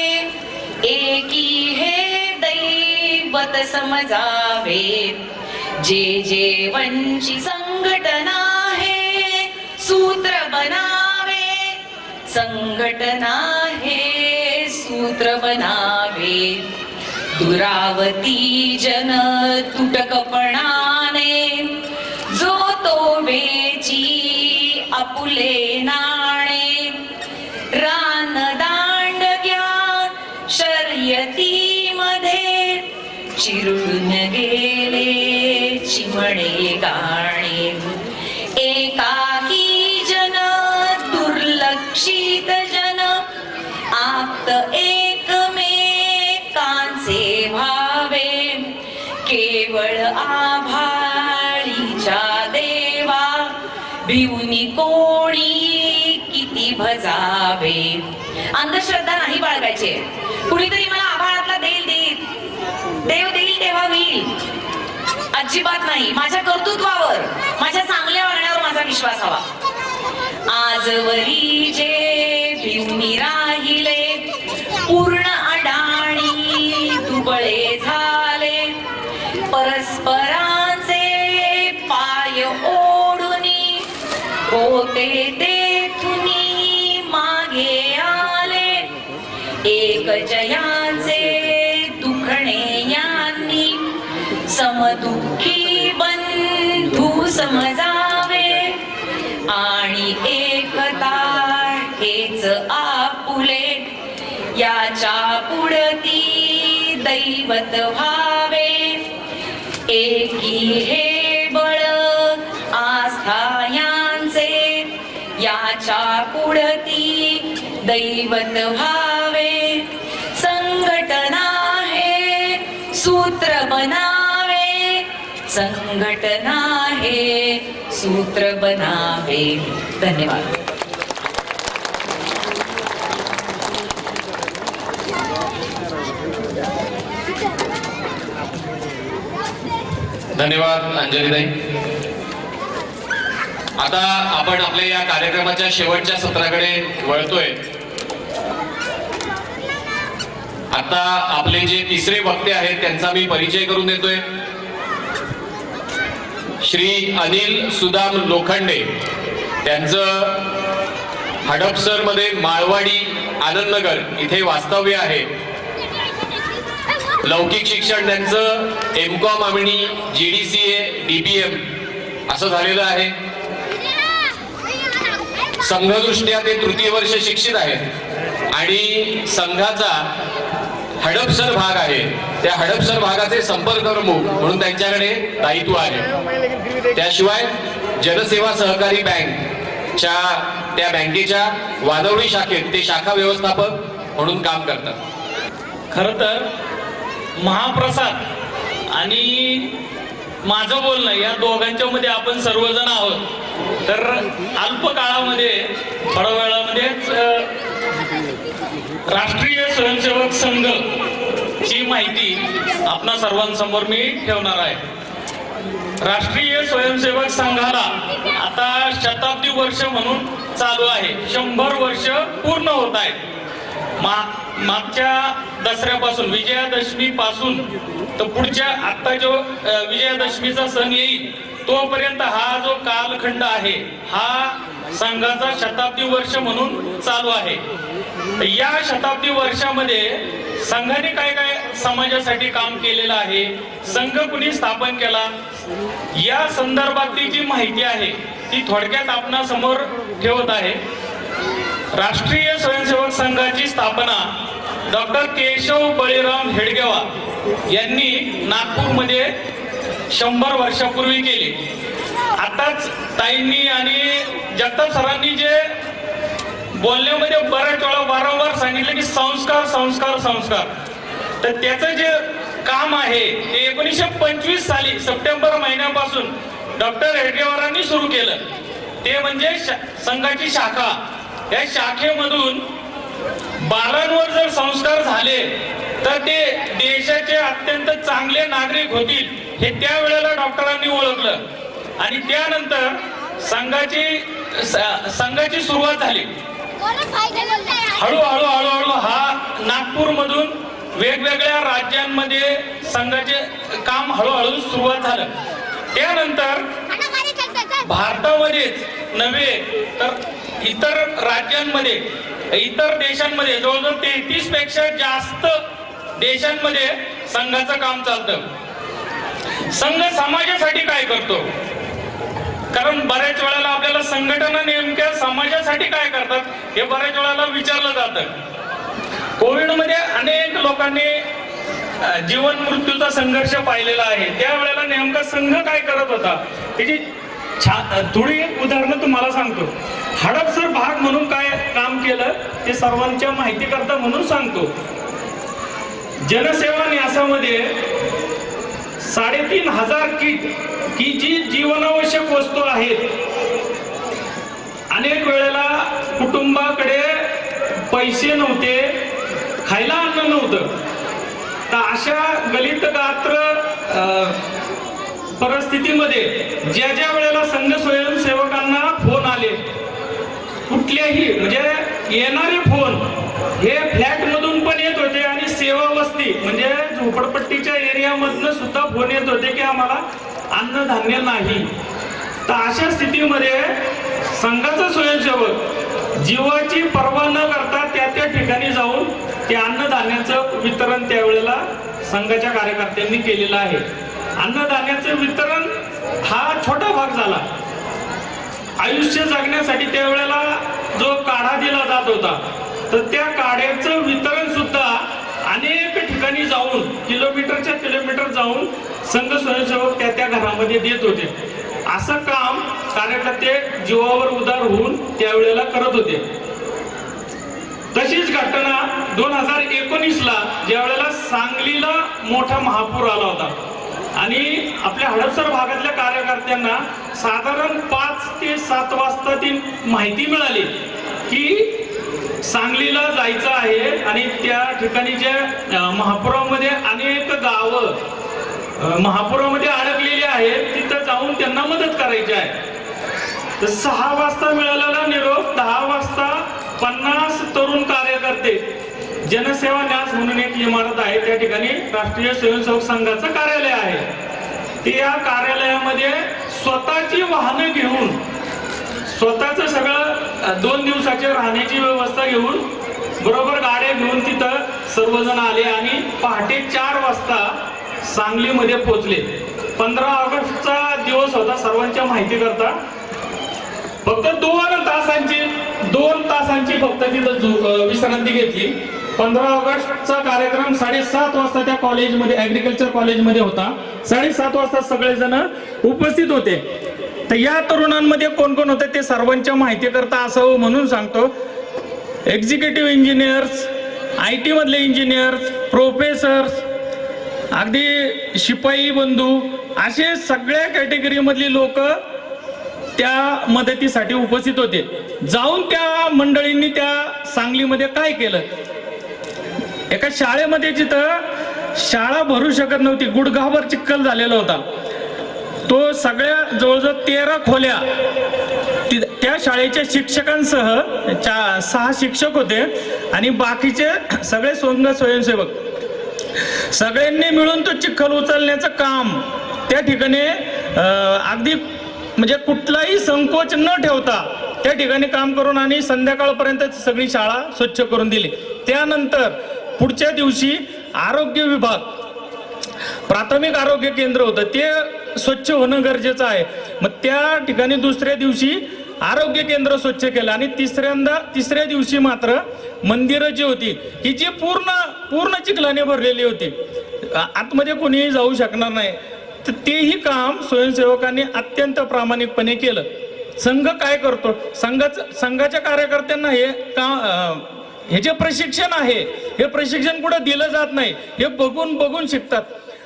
[SPEAKER 6] एकी हे दैवत समजावे. जे जेवणची संघटना हे सूत्र बनावे. संघटना हे सूत्र बनावे. दुरावती जन तुटकपणाने जो तो वेची आपुले नाणे. रान दांड ज्ञान शर्यतीमध्ये चिरून गेले चिमणे गाणे. एकाकी जन दुर्लक्षित जन आप्त एकमेकांचे भावे. केवळ आभाळीच्या देवा भिवनी कोणी किती भजावे. अंधश्रद्धा नाही बाळगायचे. कुणीतरी मला आभाळातला देव देईल तेव्हा होईल, अजिबात नाही. माझ्या कर्तृत्वावर, माझ्या चांगल्या वागण्यावर माझा विश्वास हवा. आजवरी जे भिवनी राहिले पूर्ण अडाणी दुबळे झाले. परस्परांचे पाय ओढुनी होते तेथुनी मागे आले. एक जयाचे दुखणे यांनी समदुःखी बंधू समजावे. आणि एकता हेच आपुले याच्या पुढती दैवत व्हावे. एकी हे बळ आस्था यांचे याच्या पुढती दैवत व्हावे. संघटना हे सूत्र बनावे. संघटना हे सूत्र बनावे. धन्यवाद.
[SPEAKER 3] धन्यवाद अंजलीताई. आता आपण आपल्या या कार्यक्रमाच्या शेवटच्या सत्राकडे वळतोय. आता आपले जे तिसरे वक्ते आहेत त्यांचा मी परिचय करून देतोय. श्री अनिल सुदाम लोखंडे. त्यांचं हडपसर मध्ये माळवाडी आनंदनगर इथे वास्तव्य आहे. लौकिक शिक्षण त्यांचं M.Com आणि GDCA DBM असं झालेलं आहे. संघदृष्ट्या ते तृतीय वर्ष शिक्षित आहेत आणि संघाचा हडपसर भाग आहे. त्या हडपसर भागाचे संपर्क प्रमुख म्हणून त्यांच्याकडे दायित्व आहे. त्याशिवाय जनसेवा सहकारी बँकच्या त्या बँकेच्या वादवडी शाखेत ते शाखा व्यवस्थापक म्हणून काम करतात.
[SPEAKER 8] खरं तर महाप्रसाद आणि माझं बोलणं या दोघांच्या मध्ये आपण सर्वजण आहोत. तर अल्प काळामध्ये थोड्या वेळामध्येच राष्ट्रीय स्वयंसेवक संघ ची माहिती आपणा सर्वांसमोर मी ठेवणार आहे. राष्ट्रीय स्वयंसेवक संघाला आता शताब्दी वर्ष म्हणून चालू आहे. 100 वर्ष पूर्ण होत आहेत. मागच्या दसऱ्यापासून विजयादशमी पासून तर पुढच्या आता जो विजयादशमीचा सण येईल तोपर्यंत हा जो कालखंड आहे हा संघाचा शताब्दी वर्ष म्हणून चालू आहे. या शताब्दी वर्षामध्ये संघाने काय काय समाजासाठी काम केलेलं आहे, संघ कुणी स्थापन केला, या संदर्भातली जी माहिती आहे ती थोडक्यात आपणा समोर ठेवत आहे. राष्ट्रीय स्वयंसेवक संघाची स्थापना डॉक्टर केशव बळीराम हेडगेवार यांनी नागपूरमध्ये 100 वर्षापूर्वी केली. आताच ताईंनी आणि जगताप सरांनी जे बोलण्यामध्ये बऱ्याच वेळा वारंवार सांगितलं की संस्कार संस्कार संस्कार, तर त्याचं जे काम आहे ते 1925 साली सप्टेंबर महिन्यापासून डॉक्टर हेडगेवारांनी सुरू केलं. ते म्हणजे संघाची शाखा. या शाखेमधून बालांवर जर संस्कार झाले तर ते देशाचे अत्यंत चांगले नागरिक होतील हे त्यावेळेला डॉक्टरांनी ओळखलं आणि त्यानंतर संघाची सुरुवात झाली. हळूहळू हळूहळू हा नागपूरमधून वेगवेगळ्या राज्यांमध्ये संघाचे काम हळूहळू सुरुवात झालं. त्यानंतर भारतामध्येच नव्हे तर इतर राज्यांमध्ये इतर देशांमध्ये जवळजवळ 33 पेक्षा जास्त देशांमध्ये संघाचं काम चालतं. संघ समाजासाठी काय करतो, कारण बऱ्याच वेळेला आपल्याला संघटना नेमक्या समाजासाठी काय करतात हे बऱ्याच वेळेला विचारलं जातं. कोविडमध्ये अनेक लोकांनी जीवन मृत्यूचा संघर्ष पाहिलेला आहे. त्यावेळेला नेमका संघ काय करत होता त्याची थोडी उदाहरणं तुम्हाला सांगतो. हडपसर भाग म्हणून काय काम केलं ते सर्वांच्या माहिती करता म्हणून सांगतो. जनसेवा न्यासामध्ये 3500 किट की जी जीवनावश्यक वस्तू आहेत. अनेक वेळेला कुटुंबाकडे पैसे नव्हते, खायला अन्न नव्हतं, तर अशा गलित गात्र परिस्थितीमध्ये ज्या ज्या वेळेला संघ स्वयंसेवकांना फोन आले, कुठल्याही म्हणजे येणारे फोन हे फ्लॅट मधून पण येत होते आणि सेवा वस्ती म्हणजे झोपडपट्टीच्या एरियामधनं सुद्धा फोन येत होते की आम्हाला अन्नधान्य नाही. तर अशा स्थितीमध्ये संघाचा स्वयंसेवक जीवाची पर्वा न करता त्या ठिकाणी जाऊन ते अन्नधान्याचं वितरण त्यावेळेला संघाच्या कार्यकर्त्यांनी केलेलं आहे. अन्नधान्याचं वितरण हा छोटा भाग झाला. आयुष्य जगण्यासाठी त्यावेळेला जो काढा दिला जात होता तर त्या काढ्याचं वितरण सुद्धा अनेक ठिकाणी जाऊन किलोमीटरच्या किलोमीटर जाऊन संघ स्वयंसेवक त्या घरामध्ये देत होते. असं काम कार्यकर्ते जीवावर उदार होऊन त्यावेळेला करत होते. तशीच घटना 2019ला ज्या वेळेला सांगलीला मोठा महापूर आला होता आणि आपल्या हडपसर भागातल्या कार्यकर्त्यांना साधारण 5 ते 7 वाजता ती माहिती मिळाली की सांगलीला जायचं आहे आणि त्या ठिकाणी ज्या महापुरामध्ये अनेक गावं महापुरामध्ये अडकलेली आहेत तिथं जाऊन त्यांना मदत करायची आहे. तर 6 वाजता मिळालेला निरोप 10 वाजता 50 तरुण कार्यकर्ते जनसेवा न्यास म्हणून एक इमारत आहे त्या ठिकाणी राष्ट्रीय स्वयंसेवक संघाचं कार्यालय आहे. ते या कार्यालयामध्ये स्वतःची वाहनं घेऊन स्वतःचं सगळं 2 दिवसाची राहण्याची व्यवस्था घेऊन बरोबर गाड्या घेऊन तिथं सर्वजण आले आणि पहाटे 4 वाजता सांगलीमध्ये पोहोचले. 15 ऑगस्टचा दिवस होता. सर्वांच्या माहिती करता फक्त 2 तासांची फक्त तिथं विश्रांती घेतली. 15 ऑगस्टचा कार्यक्रम 7:30 वाजता त्या कॉलेजमध्ये ऍग्रिकल्चर कॉलेजमध्ये होता. 7:30 वाजता सगळेजण उपस्थित होते. तर या तरुणांमध्ये कोण कोण होते ते सर्वांच्या माहिती करता असावं म्हणून सांगतो. एक्झिक्युटिव्ह इंजिनियर्स, IT मधले इंजिनियर्स, प्रोफेसर्स, अगदी शिपाई बंधू असे सगळ्या कॅटेगरी मधली लोक त्या मदतीसाठी उपस्थित होते. जाऊन त्या मंडळींनी त्या सांगलीमध्ये काय केलं, एका शाळेमध्ये जिथं शाळा भरू शकत नव्हती, गुडघाभर चिखल झालेला होता, तो सगळ्या जवळजवळ 13 खोल्या त्या शाळेच्या शिक्षकांसह 6 शिक्षक होते आणि बाकीचे सगळे स्वयंसेवक सगळ्यांनी मिळून तो चिखल उचलण्याचं काम त्या ठिकाणी अगदी म्हणजे कुठलाही संकोच न ठेवता त्या ठिकाणी काम करून आणि संध्याकाळपर्यंत सगळी शाळा स्वच्छ करून दिली. त्यानंतर पुढच्या दिवशी आरोग्य विभाग, प्राथमिक आरोग्य केंद्र होतं ते स्वच्छ होणं गरजेचं आहे. मग त्या ठिकाणी दुसऱ्या दिवशी आरोग्य केंद्र स्वच्छ केलं आणि तिसऱ्या दिवशी मात्र मंदिरं जी होती ही जी पूर्ण चिखलाने भरलेली होती, आतमध्ये कोणीही जाऊ शकणार नाही, तर तेही काम स्वयंसेवकांनी अत्यंत प्रामाणिकपणे केलं. संघ काय करतो, संघाच्या कार्यकर्त्यांना हे जे प्रशिक्षण आहे हे प्रशिक्षण कुठं दिलं जात नाही, हे बघून शिकतात.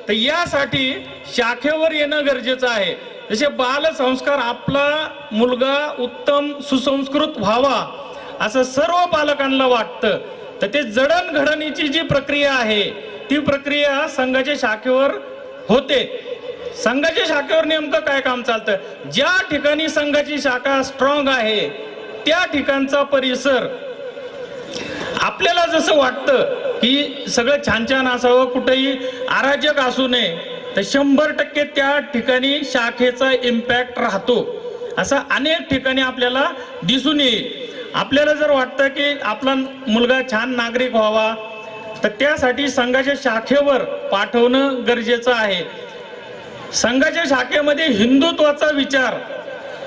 [SPEAKER 8] तर यासाठी शाखेवर येणं गरजेचं आहे. जसे बालसंस्कार, आपला मुलगा उत्तम सुसंस्कृत व्हावा असं सर्व पालकांना वाटतं, तर ते जडणघडणीची जी प्रक्रिया आहे ती प्रक्रिया संघाच्या शाखेवर होते. संघाच्या शाखेवर नेमकं काय काम चालतं, ज्या ठिकाणी संघाची शाखा स्ट्रॉंग आहे त्या ठिकाणचा परिसर आपल्याला जसं वाटतं की सगळं छान असावं, कुठेही अराजक असू नये, तर 100% त्या ठिकाणी शाखेचा इम्पॅक्ट राहतो. असं अनेक ठिकाणी आपल्याला दिसून येईल. आपल्याला जर वाटतं की आपला मुलगा छान नागरिक व्हावा तर त्यासाठी संघाच्या शाखेवर पाठवणं गरजेचं आहे. संघाच्या शाखेमध्ये हिंदुत्वाचा विचार,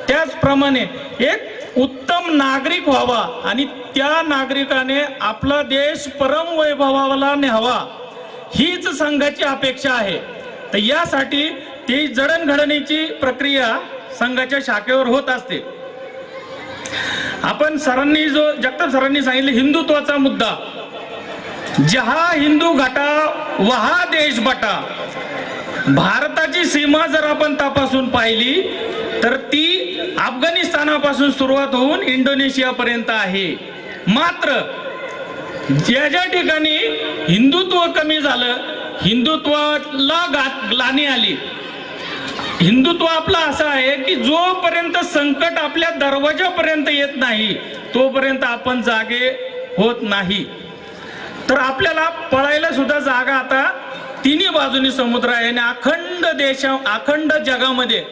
[SPEAKER 8] त्याचप्रमाणे एक उत्तम नागरिक व्हावा आणि त्या नागरिकाने आपला देश परम वैभवाला न्यावा, हीच संघाची अपेक्षा आहे. तर यासाठी ती जडणघडणीची प्रक्रिया संघाच्या शाखेवर होत असते. आपण जगताप सरांनी सांगितले हिंदुत्वाचा मुद्दा, जहा हिंदू घटा वहा देश बटा. भारताची सीमा जर आपण तपासून पाहिली तर ती अफगाणिस्तानापासून सुरुवात होऊन इंडोनेशियापर्यंत आहे. मात्र ज्या ठिकाणी हिंदुत्व कमी झालं, हिंदुत्वाला ग्लानी आली, हिंदुत्व आपला असं आहे की जोपर्यंत संकट आपल्या दरवाजापर्यंत येत नाही तोपर्यंत आपण जागे होत नाही. तर आपल्याला पळायला सुद्धा जागा आता तिन्ही बाजूनी समुद्र आहे आणि अखंड जगामध्ये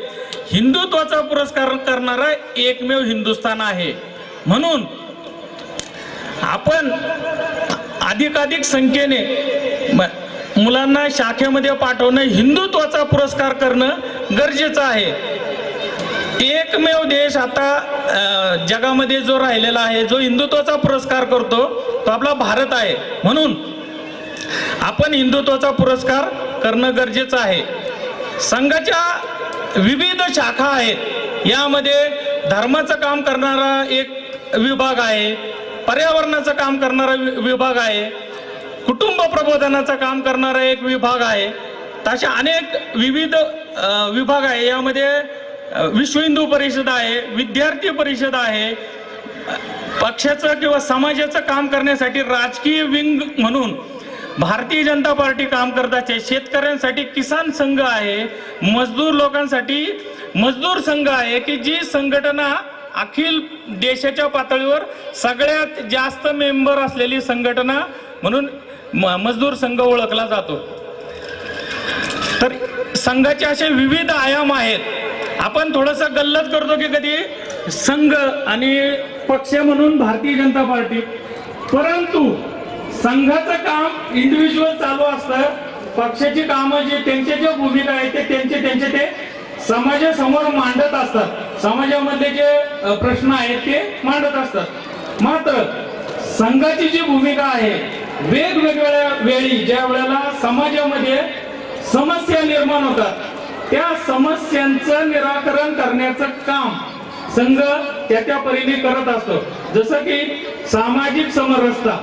[SPEAKER 8] हिंदुत्वाचा पुरस्कार करणारा एकमेव हिंदुस्थान आहे. म्हणून आपण अधिकाधिक संख्येने मुलांना शाखेमध्ये पाठवणं, हिंदुत्वाचा पुरस्कार करणं गरजेचं आहे. एकमेव देश आता जगामध्ये जो राहिलेला आहे, जो हिंदुत्वाचा पुरस्कार करतो तो आपला भारत आहे. म्हणून आपण हिंदुत्वाचा पुरस्कार करणं गरजेचं आहे. संघाच्या विविध शाखा आहेत, यामध्ये धर्माचं काम करणारा एक विभाग आहे, पर्यावरणाचं काम करणारा विभाग आहे, कुटुंब प्रबोधनाचं काम करणारा एक विभाग आहे. तशा अनेक विविध विभाग आहे. यामध्ये विश्व हिंदू परिषद आहे, विद्यार्थी परिषद आहे, पक्षाचं किंवा समाजाचं काम करण्यासाठी राजकीय विंग म्हणून भारतीय जनता पार्टी काम करत आहे, शेतकऱ्यांसाठी किसान संघ आहे, मजदूर लोकांसाठी मजदूर संघ आहे, की जी संघटना अखिल देशाच्या पातळीवर सगळ्यात जास्त मेंबर असलेली संघटना म्हणून मजदूर संघ ओळखला जातो. तर संघाचे असे विविध आयाम आहेत. आपण थोडंसं गल्लत करतो की कधी संघ आणि पक्ष म्हणून भारतीय जनता पार्टी, परंतु संघाचं काम इंडिव्हिज्युअल चालू असतं, पक्षाची कामं जी त्यांच्या ज्या भूमिका आहेत ते त्यांचे ते समाजासमोर मांडत असतात, समाजामधले जे प्रश्न आहेत ते मांडत असतात. मात्र संघाची जी भूमिका आहे, वेगवेगळ्या वेळी ज्या वेळेला समाजामध्ये समस्या निर्माण होतात त्या समस्यांचं निराकरण करण्याचं काम संघ त्या परीने करत असतो. जसं की सामाजिक समरसता,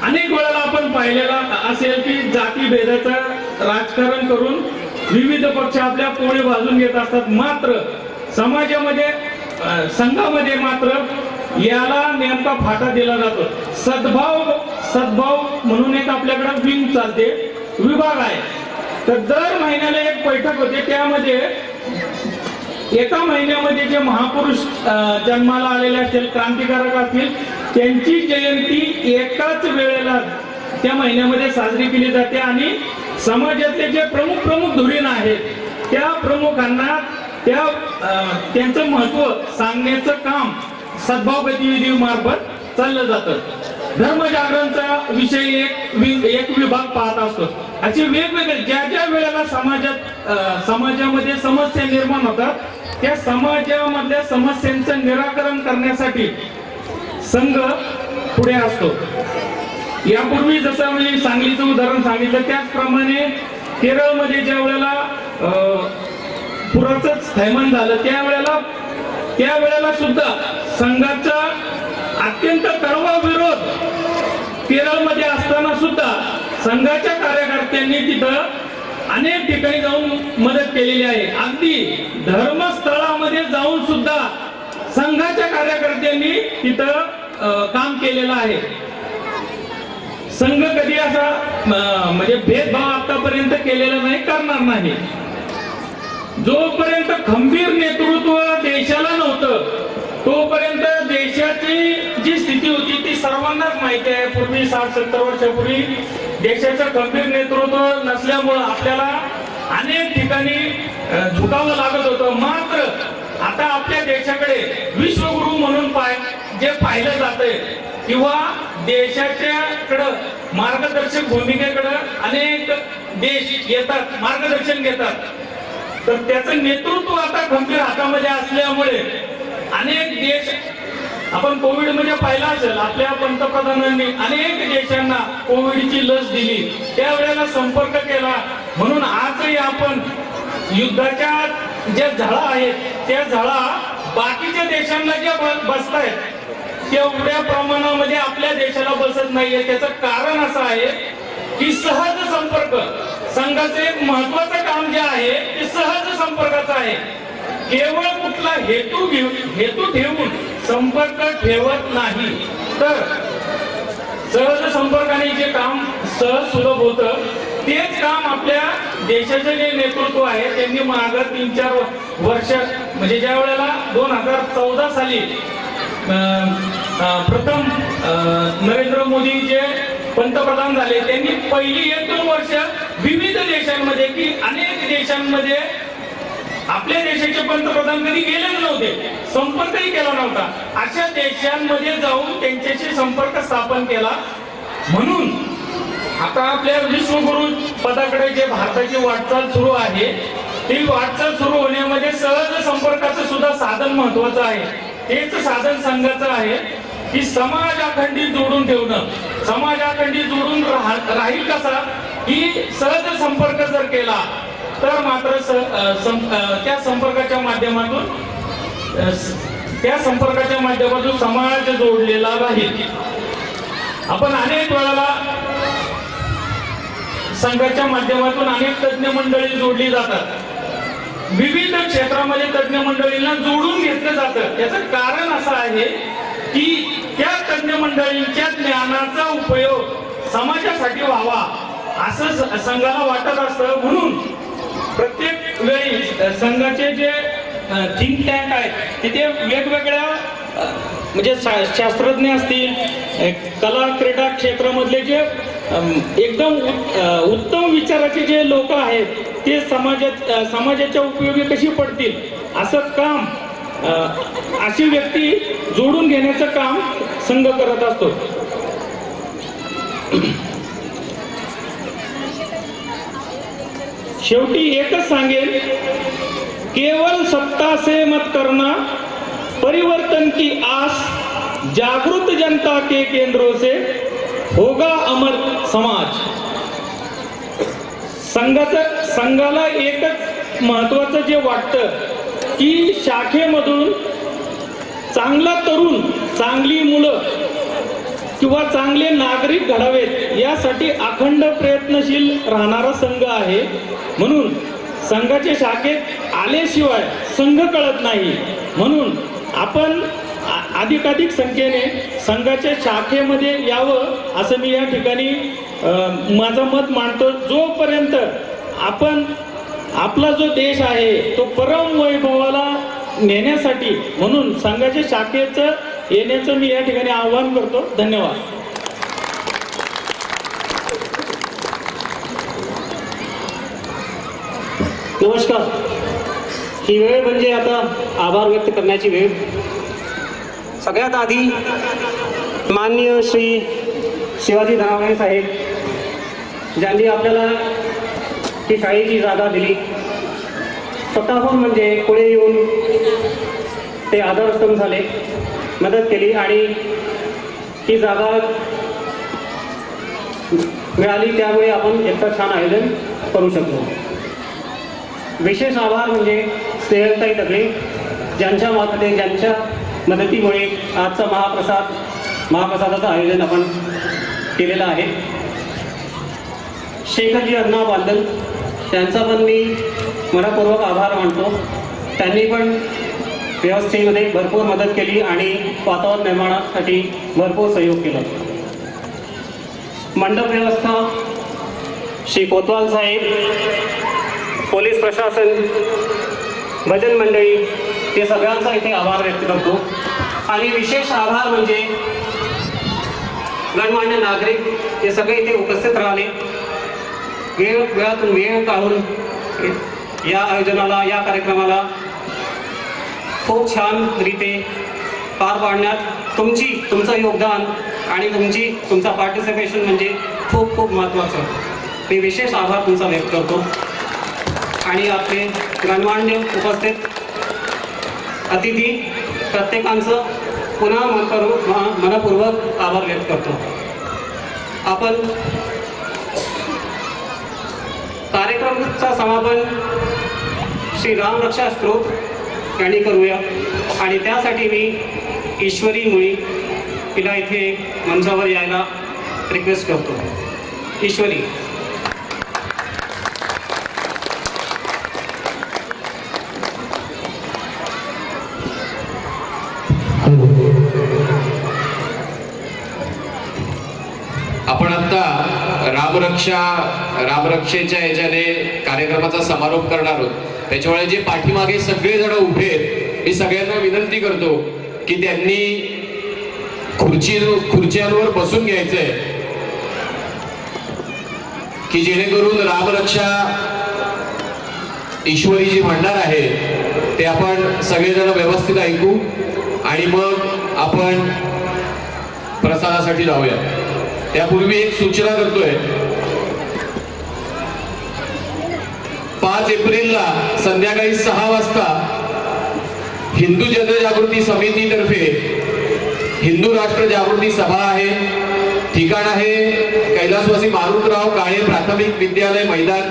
[SPEAKER 8] अनेक वेळेला आपण पाहिलेला असेल की जाती भेदाचं राजकारण करून विविध पक्ष आपल्या पोळी भाजून घेत असतात. मात्र समाजामध्ये संघामध्ये मात्र याला नेमका फाटा दिला जातो. सद्भाव म्हणून एक आपल्याकडे विंग चालते, विभाग आहे. तर दर महिन्याला एक बैठक होते, त्यामध्ये एका महिन्यामध्ये जे महापुरुष जन्माला आलेले असतील, क्रांतिकारक असतील, त्यांची जयंती एकाच वेळेला त्या महिन्यामध्ये साजरी केली जाते आणि समाजातले जे प्रमुख धुरीण आहेत त्या प्रमुखांना त्यांचं महत्व सांगण्याचं काम सद्भाव गतिविधी मार्फत चाललं जातं. धर्मजागरणचा विषय एक विभाग पाहत असतो. असे वेगवेगळे ज्या वेळेला समाजामध्ये समस्या निर्माण होतात त्या समाजामधल्या समस्यांचं निराकरण करण्यासाठी संघ पुढे असतो. यापूर्वी जसं मी सांगलीचं उदाहरण सांगितलं त्याचप्रमाणे केरळमध्ये ज्या वेळेला पुराचं थैमान झालं त्यावेळेला सुद्धा संघाचा अत्यंत कडवा विरोध केरळमध्ये असताना सुद्धा संघाच्या कार्यकर्त्यांनी तिथं अनेक ठिकाणी जाऊन मदत केलेली आहे. अगदी धर्मस्थळामध्ये जाऊन सुद्धा संघाच्या कार्यकर्त्यांनी तिथं काम केलेलं आहे. संघ कधी असा म्हणजे भेदभाव आतापर्यंत केलेला नाही, करणार नाही. जोपर्यंत खंबीर नेतृत्व देशाला नव्हतं तोपर्यंत देशाची जी स्थिती होती ती सर्वांनाच माहिती आहे. पूर्वी 60-70 वर्षापूर्वी देशाचं खंबीर नेतृत्व नसल्यामुळं आपल्याला अनेक ठिकाणी झुकावं लागत होतं. मात्र आता आपल्या देशाकडे विश्वगुरु म्हणून जे पाहिलं जातंय किंवा देशाच्याकडं मार्गदर्शक भूमिकेकडं अनेक देश येतात, मार्गदर्शन घेतात. तर त्याचं नेतृत्व आता खंबीर हातामध्ये असल्यामुळे अनेक देश, आपण कोविड मध्ये पाहिलं असेल, आपल्या पंतप्रधानांनी अनेक देशांना कोविडची लस दिली, त्यावेळेला संपर्क केला. म्हणून आजही आपण युद्धाच्या ज्या झळा आहेत त्या झळा बाकीच्या देशांना ज्या बसतायत तेवढ्या प्रमाणामध्ये आपल्या देशाला बसत नाहीये. त्याचं कारण असं आहे की सहज संपर्क, संघाचं एक महत्वाचं काम जे आहे ते सहज संपर्काचं आहे. केवळ कुठला हेतू ठेवून संपर्क ठेवत नाही, तर सहज संपर्काने जे काम सहज सुलभ होतं तेच काम आपल्या देशाचे जे नेतृत्व आहे त्यांनी मागं 3-4 वर्ष म्हणजे ज्या वेळेला 2014 साली प्रथम नरेंद्र मोदी जे पंतप्रधान झाले त्यांनी पहिली 1-2 वर्ष विविध देशांमध्ये की अनेक देशांमध्ये आपल्या देशाचे पंतप्रधान कधी गेलेच नव्हते, संपर्कही केला नव्हता. अशा देशांमध्ये जाऊन त्यांच्याशी संपर्क स्थापन केला. म्हणून आता आपल्या विश्वगुरु पदाकडे जे भारताची वाटचाल सुरू आहे ती वाटचाल सुरू होण्यामध्ये सहज संपर्काचं सुद्धा साधन महत्वाचं आहे. हेच साधन संघाचं आहे की समाज अखंडित जोडून ठेवणं. समाज अखंडित जोडून राहील कसा की सहज संपर्क जर केला तर मात्र त्या संपर्काच्या माध्यमातून समाज जोडलेला राहील. आपण अनेक वेळाला संघाच्या माध्यमातून अनेक तज्ञ मंडळी जोडली जातात. विविध क्षेत्रामध्ये तज्ञ मंडळींना जोडून घेतलं जातं. त्याचं कारण असं आहे की त्या तज्ञ मंडळींच्या ज्ञानाचा उपयोग समाजासाठी व्हावा असं संघाला वाटत असतं. म्हणून प्रत्येक वेळी संघाचे जे थिंक टँक आहेत तिथे वेगवेगळ्या म्हणजे शास्त्रज्ञ असतील, कला क्रीडा क्षेत्रामधले जे एकदम उत्तम विचाराचे जे लोक आहेत ते समाजाच्या उपयोगी कशी पडतील असं काम, अशी व्यक्ती जोडून घेण्याचं काम संघ करत असतो. शेवटी एकच सांगेल, केवल सत्ता से मत करना, परिवर्तन की आस, जागृत जनता के केंद्रों से होगा अमर समाज. संघाला एकच महत्वाचं जे वाटतं की शाखेमधून चांगला तरुण, चांगली मुलं किंवा चांगले नागरिक घडावेत यासाठी अखंड प्रयत्नशील राहणारा संघ आहे. म्हणून संघाच्या शाखेत आल्याशिवाय संघ कळत नाही. म्हणून आपण अधिकाधिक संख्येने संघाच्या शाखेमध्ये यावं असं मी या ठिकाणी माझं मत मांडतो. जोपर्यंत आपण आपला जो देश आहे तो परम वैभवाला नेण्यासाठी म्हणून संघाच्या शाखेचं येण्याचं मी या ठिकाणी आवाहन करतो. धन्यवाद.
[SPEAKER 9] नमस्कार. ही वेळ म्हणजे आता आभार व्यक्त करण्याची वेळ. सगळ्यात आधी माननीय श्री शिवाजी धनावणे साहेब ज्यांनी आपल्याला ही शाळेची जागा दिली, स्वतःहून म्हणजे पुढे येऊन ते आधारस्तंभ झाले, मदत केली आणि ही जागा मिळाली, त्यामुळे आपण इतकं छान आयोजन करू शकलो. विशेष आभार म्हणजे स्नेहलताई दगडे ज्यांच्या मदतीमुळे आजचा महाप्रसादाचं आयोजन आपण केलेलं आहे. शेखरजी अण्णा बांदल त्यांचा पण मी मनपूर्वक आभार मानतो. त्यांनी पण व्यवस्थेमध्ये भरपूर मदत केली आणि वातावरण निर्माणासाठी भरपूर सहयोग केला. मंडप व्यवस्था श्री कोतवाल साहेब, पोलीस प्रशासन, भजन मंडळी, हे सगळ्यांचा इथे आभार व्यक्त करतो. आणि विशेष आभार म्हणजे गणमान्य नागरिक हे सगळे इथे उपस्थित राहिले, वेळातून वेळ काढून या आयोजनाला, या कार्यक्रमाला खूप छान रीते पार पाडण्यात तुमचं योगदान आणि तुमचा पार्टिसिपेशन म्हणजे खूप खूप महत्त्वाचं. मी विशेष आभार तुमचा व्यक्त करतो. आणि आपले गणमान्य उपस्थित अतिथी प्रत्येकांचं पुन्हा मनपूर्वक आभार व्यक्त करतो. आपण कार्यक्रमाचा समापन श्री रामरक्षा स्तोत्र यांनी करूया आणि त्यासाठी मी ईश्वरी मुळी तिला इथे मंचावर यायला रिक्वेस्ट करतो. ईश्वरी.
[SPEAKER 3] आपण आता रामरक्षेच्या याच्याने कार्यक्रमाचा समारोप करणार आहोत. त्याच्यामुळे जे पाठीमागे सगळेजण उभे आहेत, मी सगळ्यांना विनंती करतो की त्यांनी खुर्च्यांवर बसून घ्यायचंय, की जेणेकरून रामरक्षा ईश्वरी जी म्हणणार आहे ते आपण सगळेजण व्यवस्थित ऐकू आणि मग आपण प्रसादासाठी जाऊया. त्यापूर्वी एक सूचना करतोय. 5 एप्रिलला संध्याकाळी 6 वाजता हिंदू जनजागृती समितीतर्फे हिंदू राष्ट्र जागृती सभा आहे. ठिकाण आहे कैलासवासी मारुतराव काळे प्राथमिक विद्यालय मैदान,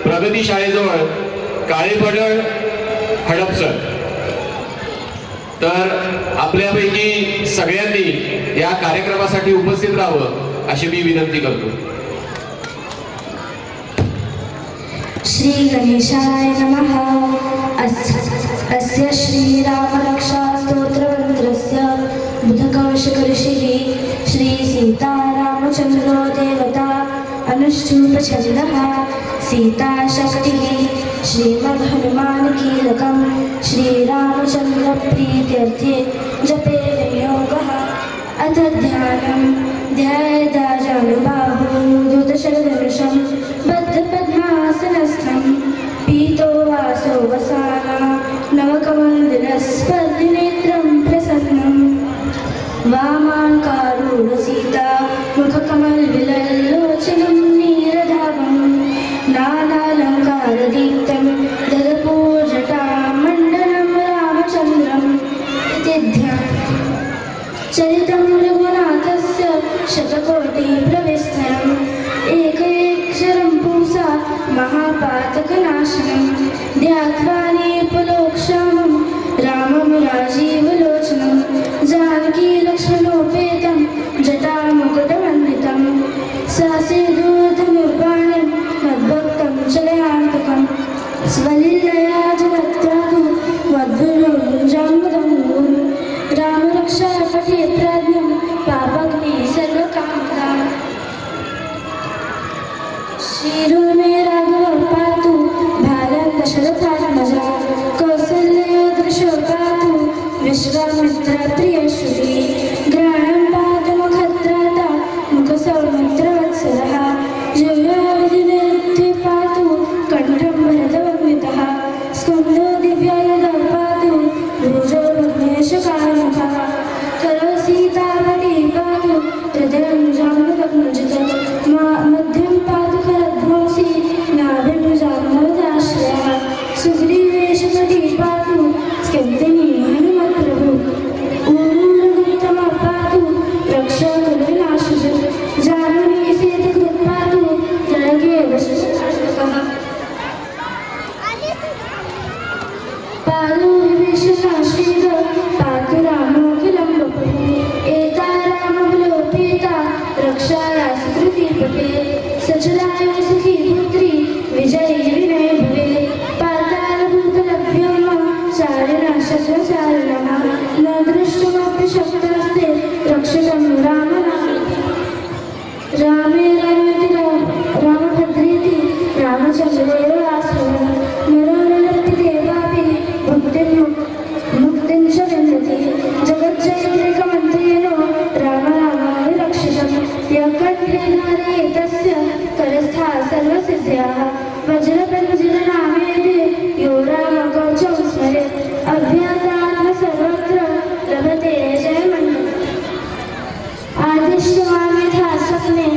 [SPEAKER 3] प्रगती शाळेजवळ, काळेपडळ, हडपसर. तर आपल्यापैकी सगळ्यांनी या कार्यक्रमासाठी उपस्थित राहावं अशी मी विनंती करतो.
[SPEAKER 5] श्री गणेशाय नमः. अस्य श्री रामरक्षा स्तोत्रमन्त्रस्य बुधकवशकर्षिः श्री सीतारामचन्द्रो देवता अनुष्ठूपछन्दः सीताशक्तिः श्रीमद्हनुमानकीलकं श्रीरामचन्द्रप्रीत्यर्थे जपे विनियोगः. अथ ध्यानं ध्यायेदाजानुबाहुर्धृतशरधनुषं बद्धपद्मासनस्थं पीतो वासो वसाना नवकमण्डलस्पर्धिनेत्रं प्रसन्नं वामाङ्कारूढसीता मुखकमलविलल्लोचनं नीरधावं नानालङ्कारदीप्तं ददपूर्जटामण्डलं रामचन्द्रं इति चरितं रघुनाथस्य शतकोटिप्रविस्तरम् एकैक्षरं पूसा महापातकनाशनं ध्यात्वा निपुलोक्षामं रामं राजीवलोचनं जानकी लक्ष्मणोपेतं जटामुकुटवन्दितं सासेदूतमुर्वाणं मद्भक्तं चलयान्तकं स्वलीलया जगत्रादु मद्गुरुञ्जाम्बुदं रामरक्षा पठे प्राज्ञं पापग्नि सर्वकामदां. श्रीरो मे राघव पातु भारत विश्वामित्र प्रिय श्रुती ग्रहणं पादमुखत्राता मुखसौमित्रवत्सलः जयोदिने पातु कण्ठं भरतवन्वितः स्कन्दो दिव्यायुधः पातु भुजो विघ्नेशकारणः करो सीतावती पातु हृदयं जाम्बुकमुजित मध्यं पातु करध्वंसी नाभिं जाम्बवदाश्रयः सुग्रीवेशपति पातु स्कन्दिनी हनुमत्प्रभु ऊरुरगुप्तमः पातु रक्षाकुलविनाशः जानुनी सेतुकृत् पातु जलगे वशशः पादो विभीषणाश्रीद पातु रामोऽखिलं वपुः एता रामबलोपेता रक्षाया सुकृतिपते सचरायो सुखी पुत्री विजयी विनय भवे पातालभूतलभ्योम चारिणः शस्त्रचारिणः न दृष्टुमपि शक्तास्ते रक्षितं रामनाम रामे रामेति रामभद्रेति रामचन्द्रेव आश्रयः नरो नरति देवापि मुक्तिं च विन्दति जगज्जयत्रिकमन्त्रेण राम रामाय रक्षितं यः कण्ठे धारये तस्य करस्था सर्वसिद्ध्याः वज्रपञ्जरनामेति यो रामकवचं स्मरेत् अभ्यादात्म सर्वत्र लभते जयमण्डलम् आदिष्टवान् यथा स्वप्ने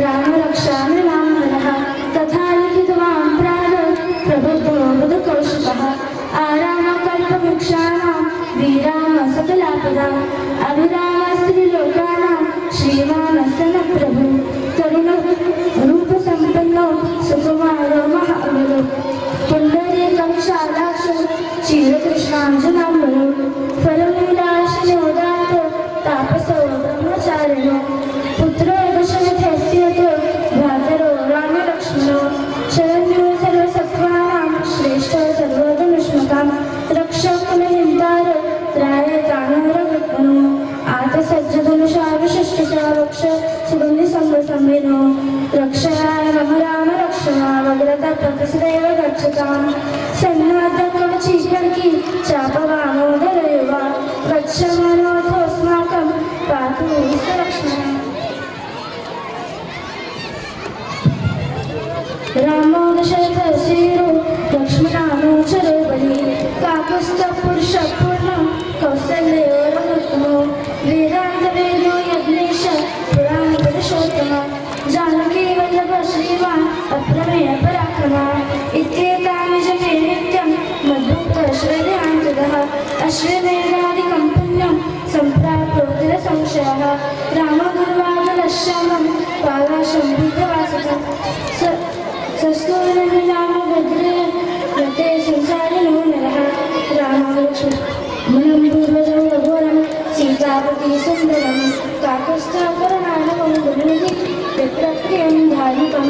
[SPEAKER 5] रामरक्षामि रामहरः तथा लिखितवान् प्राण प्रबुद्धो बुधकौशिकः आरामकल्पवृक्षाणां वीराम सकलापदाम् अभिरामस्त्रिलोकानां श्रीमानस्तनप्रभु तरुणरूपसम्पन्नो सुकुमारो महाबलो पुण्डरीकं शालाक्षो क्षीरकृष्णाञ्जनाम्बरो फलमूलाशनोदात्त तापसो ब्रह्मचारिणो पुत्रो दशरथस्य भ्रातरो रामलक्ष्मणो शरण्यो सर्वसत्त्वानां श्रेष्ठो सर्वोदनुष्मतां रक्षकुलहिन्तार त्रायताणोरगत्मनो आतसज्जधनुषाविशिष्टसावक्ष सुगन्धिसम्भसम्मिनो रक्षयाय मम राम रक्षया वग्रता प्रतिसदैव गच्छतां सन्नाथकवचीकर्की चापवामोदरयुवा गच्छमानोऽथोऽस्माकं पातु विश्वरक्षणम् रामो दशरथशीरो लक्ष्मणानुचरो बली काकुस्थपुरुषपूर्णं कौसल्यो रघुत्तमो वेदान्तवेदो यज्ञेश पुराणपुरुषोत्तम जानकी वल्लभ श्रीमान् अप्रमेय पराक्रमः इत्येतानि जने नित्यं मद्भक्तश्रद्धयान्तदः अश्वमेधादिकं पुण्यं सम्प्राप्योदरसंशयः रामगुरुवादलश्यामं पादाशं बुद्धवासतः सस्तूर्णनामभद्रे रते संसारिणो नरः रामलक्ष्मणं पूर्वजं रघुवरं सीतापति सुन्दरं काकुस्थकरणानवं गुरुनिधि विप्रप्रियं धार्मिकं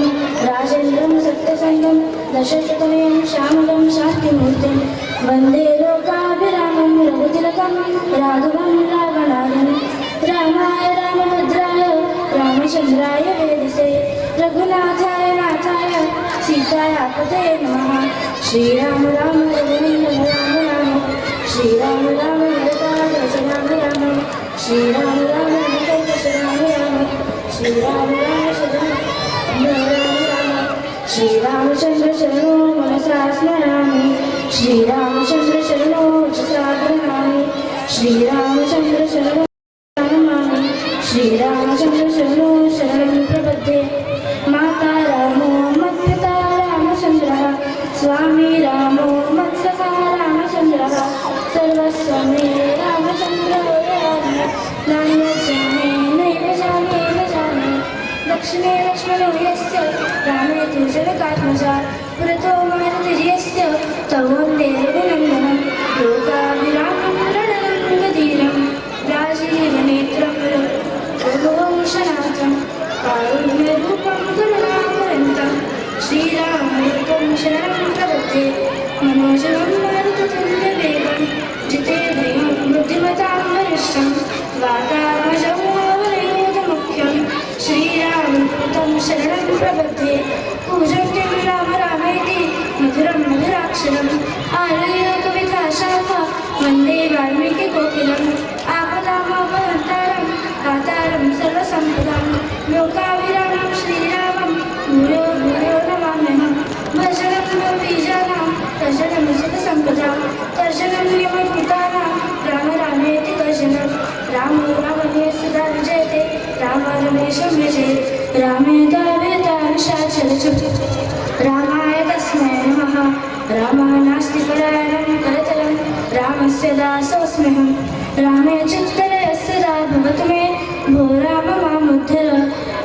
[SPEAKER 5] राजेन्द्रं सत्यसङ्गं दशशतमें श्यामलं शान्तिमूर्तिं वन्दे लोकाभिरामं रघुतिलकं राघवं रावणानं रामाय रामभद्राय रामचन्द्राय वेदसे रघुनाथाय नाथाय सीताय पतये नमः श्रीराम राम रघुनन्दन राम राम श्रीराम राम भरताज राम राम श्रीराम राम लंकेश राम राम श्रीराम राम शरण राम राम श्रीरामचन्द्र शरणो मनसा स्मरामि श्रीरामचन्द्र शरणो वचसा गृह्णामि श्रीरामचन्द्र शरणो नमामि श्रीरामचन्द्र शरणो शरणं प्रपद्ये माता रामो मत्पिता रामचन्द्रः स्वामी रामो मत्सखा रामचन्द्रः सर्वस्वमे रामचन्द्रो नान्यजाने नैव जाने न जाने दक्षिणे लक्ष्मणो यस्य रामे तु जनकात्मजा पुरतो मारुतिर्यस्य तं वन्दे रघुनन्दनं लोकाभिरामं रणरङ्गधीरं राजीवनेत्रं रघुवंशनाथं कारुण्यरूपं करुणाकरन्तं श्रीरामरूपं शरणं प्रपद्ये मनोजवं मारुततुल्यवेगं जितेन्द्रियं बुद्धिमतां वरिष्ठं वातात्मजं वावनयोधमुख्यं श्रीरामदूतं शरणं प्रपद्ये पूजन्त्यं राम रामेति मधुरं मधुराक्षरम् आलय कविता शाखा वन्दे वाल्मीकि कोकिलं रामो रमणे सदा विजयते राम रमेशं भजे रामे रामाय तस्मै नमः रामः नास्ति परायणं करतलं रामस्य दासोऽस्म्यहं रामे चित्तरे सदा भवतु मे भो राम मामुद्धर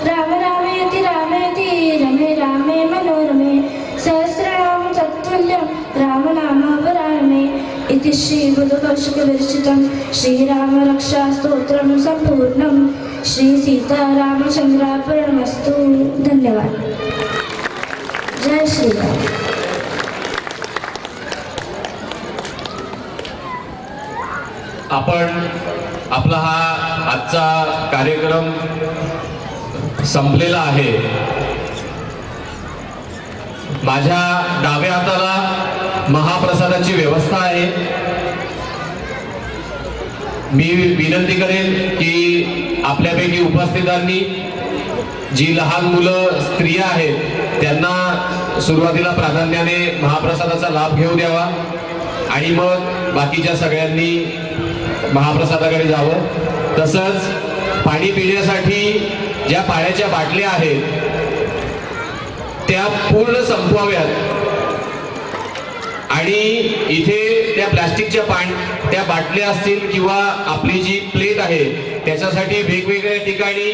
[SPEAKER 5] राम रामेति रमे रामे मनोरमे सहस्रनाम तत्तुल्यं रामनाम वरानने इति श्रीबुधकौशिकविरचितं श्रीरामरक्षास्तोत्रं सम्पूर्णं श्री सीतारामचन्द्रार्पणमस्तु। धन्यवाद। जय श्रीराम।
[SPEAKER 3] आपण आपला हा आजचा कार्यक्रम संपलेला आहे। माझ्या डाव्या हाताला महाप्रसादाची व्यवस्था आहे। मी विनंती करेन की आपल्यापैकी उपस्थितांनी जी लहान मुलं स्त्रिया आहेत त्यांना सुरुवातीला प्राधान्याने महाप्रसादाचा लाभ घेऊ द्यावा आणि मग बाकीच्या सगळ्यांनी महाप्रसादाकडे जावं। तसंच पाणी पिण्यासाठी ज्या पाण्याच्या बाटल्या आहेत त्या पूर्ण संपवाव्यात आणि इथे त्या प्लास्टिकच्या त्या बाटल्या असतील किंवा आपली जी प्लेट आहे त्याच्यासाठी वेगवेगळ्या ठिकाणी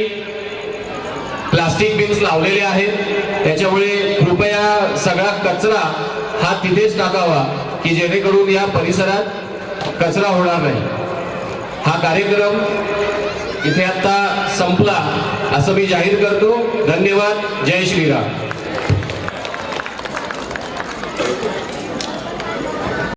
[SPEAKER 3] प्लास्टिक बिन्स लावलेले आहेत। त्याच्यामुळे कृपया सगळा कचरा हा तिथेच टाकावा की जेणेकरून या परिसरात कचरा होणार नाही। हा कार्यक्रम इथे आता संपला असं मी जाहीर करतो। धन्यवाद। जय श्रीराम।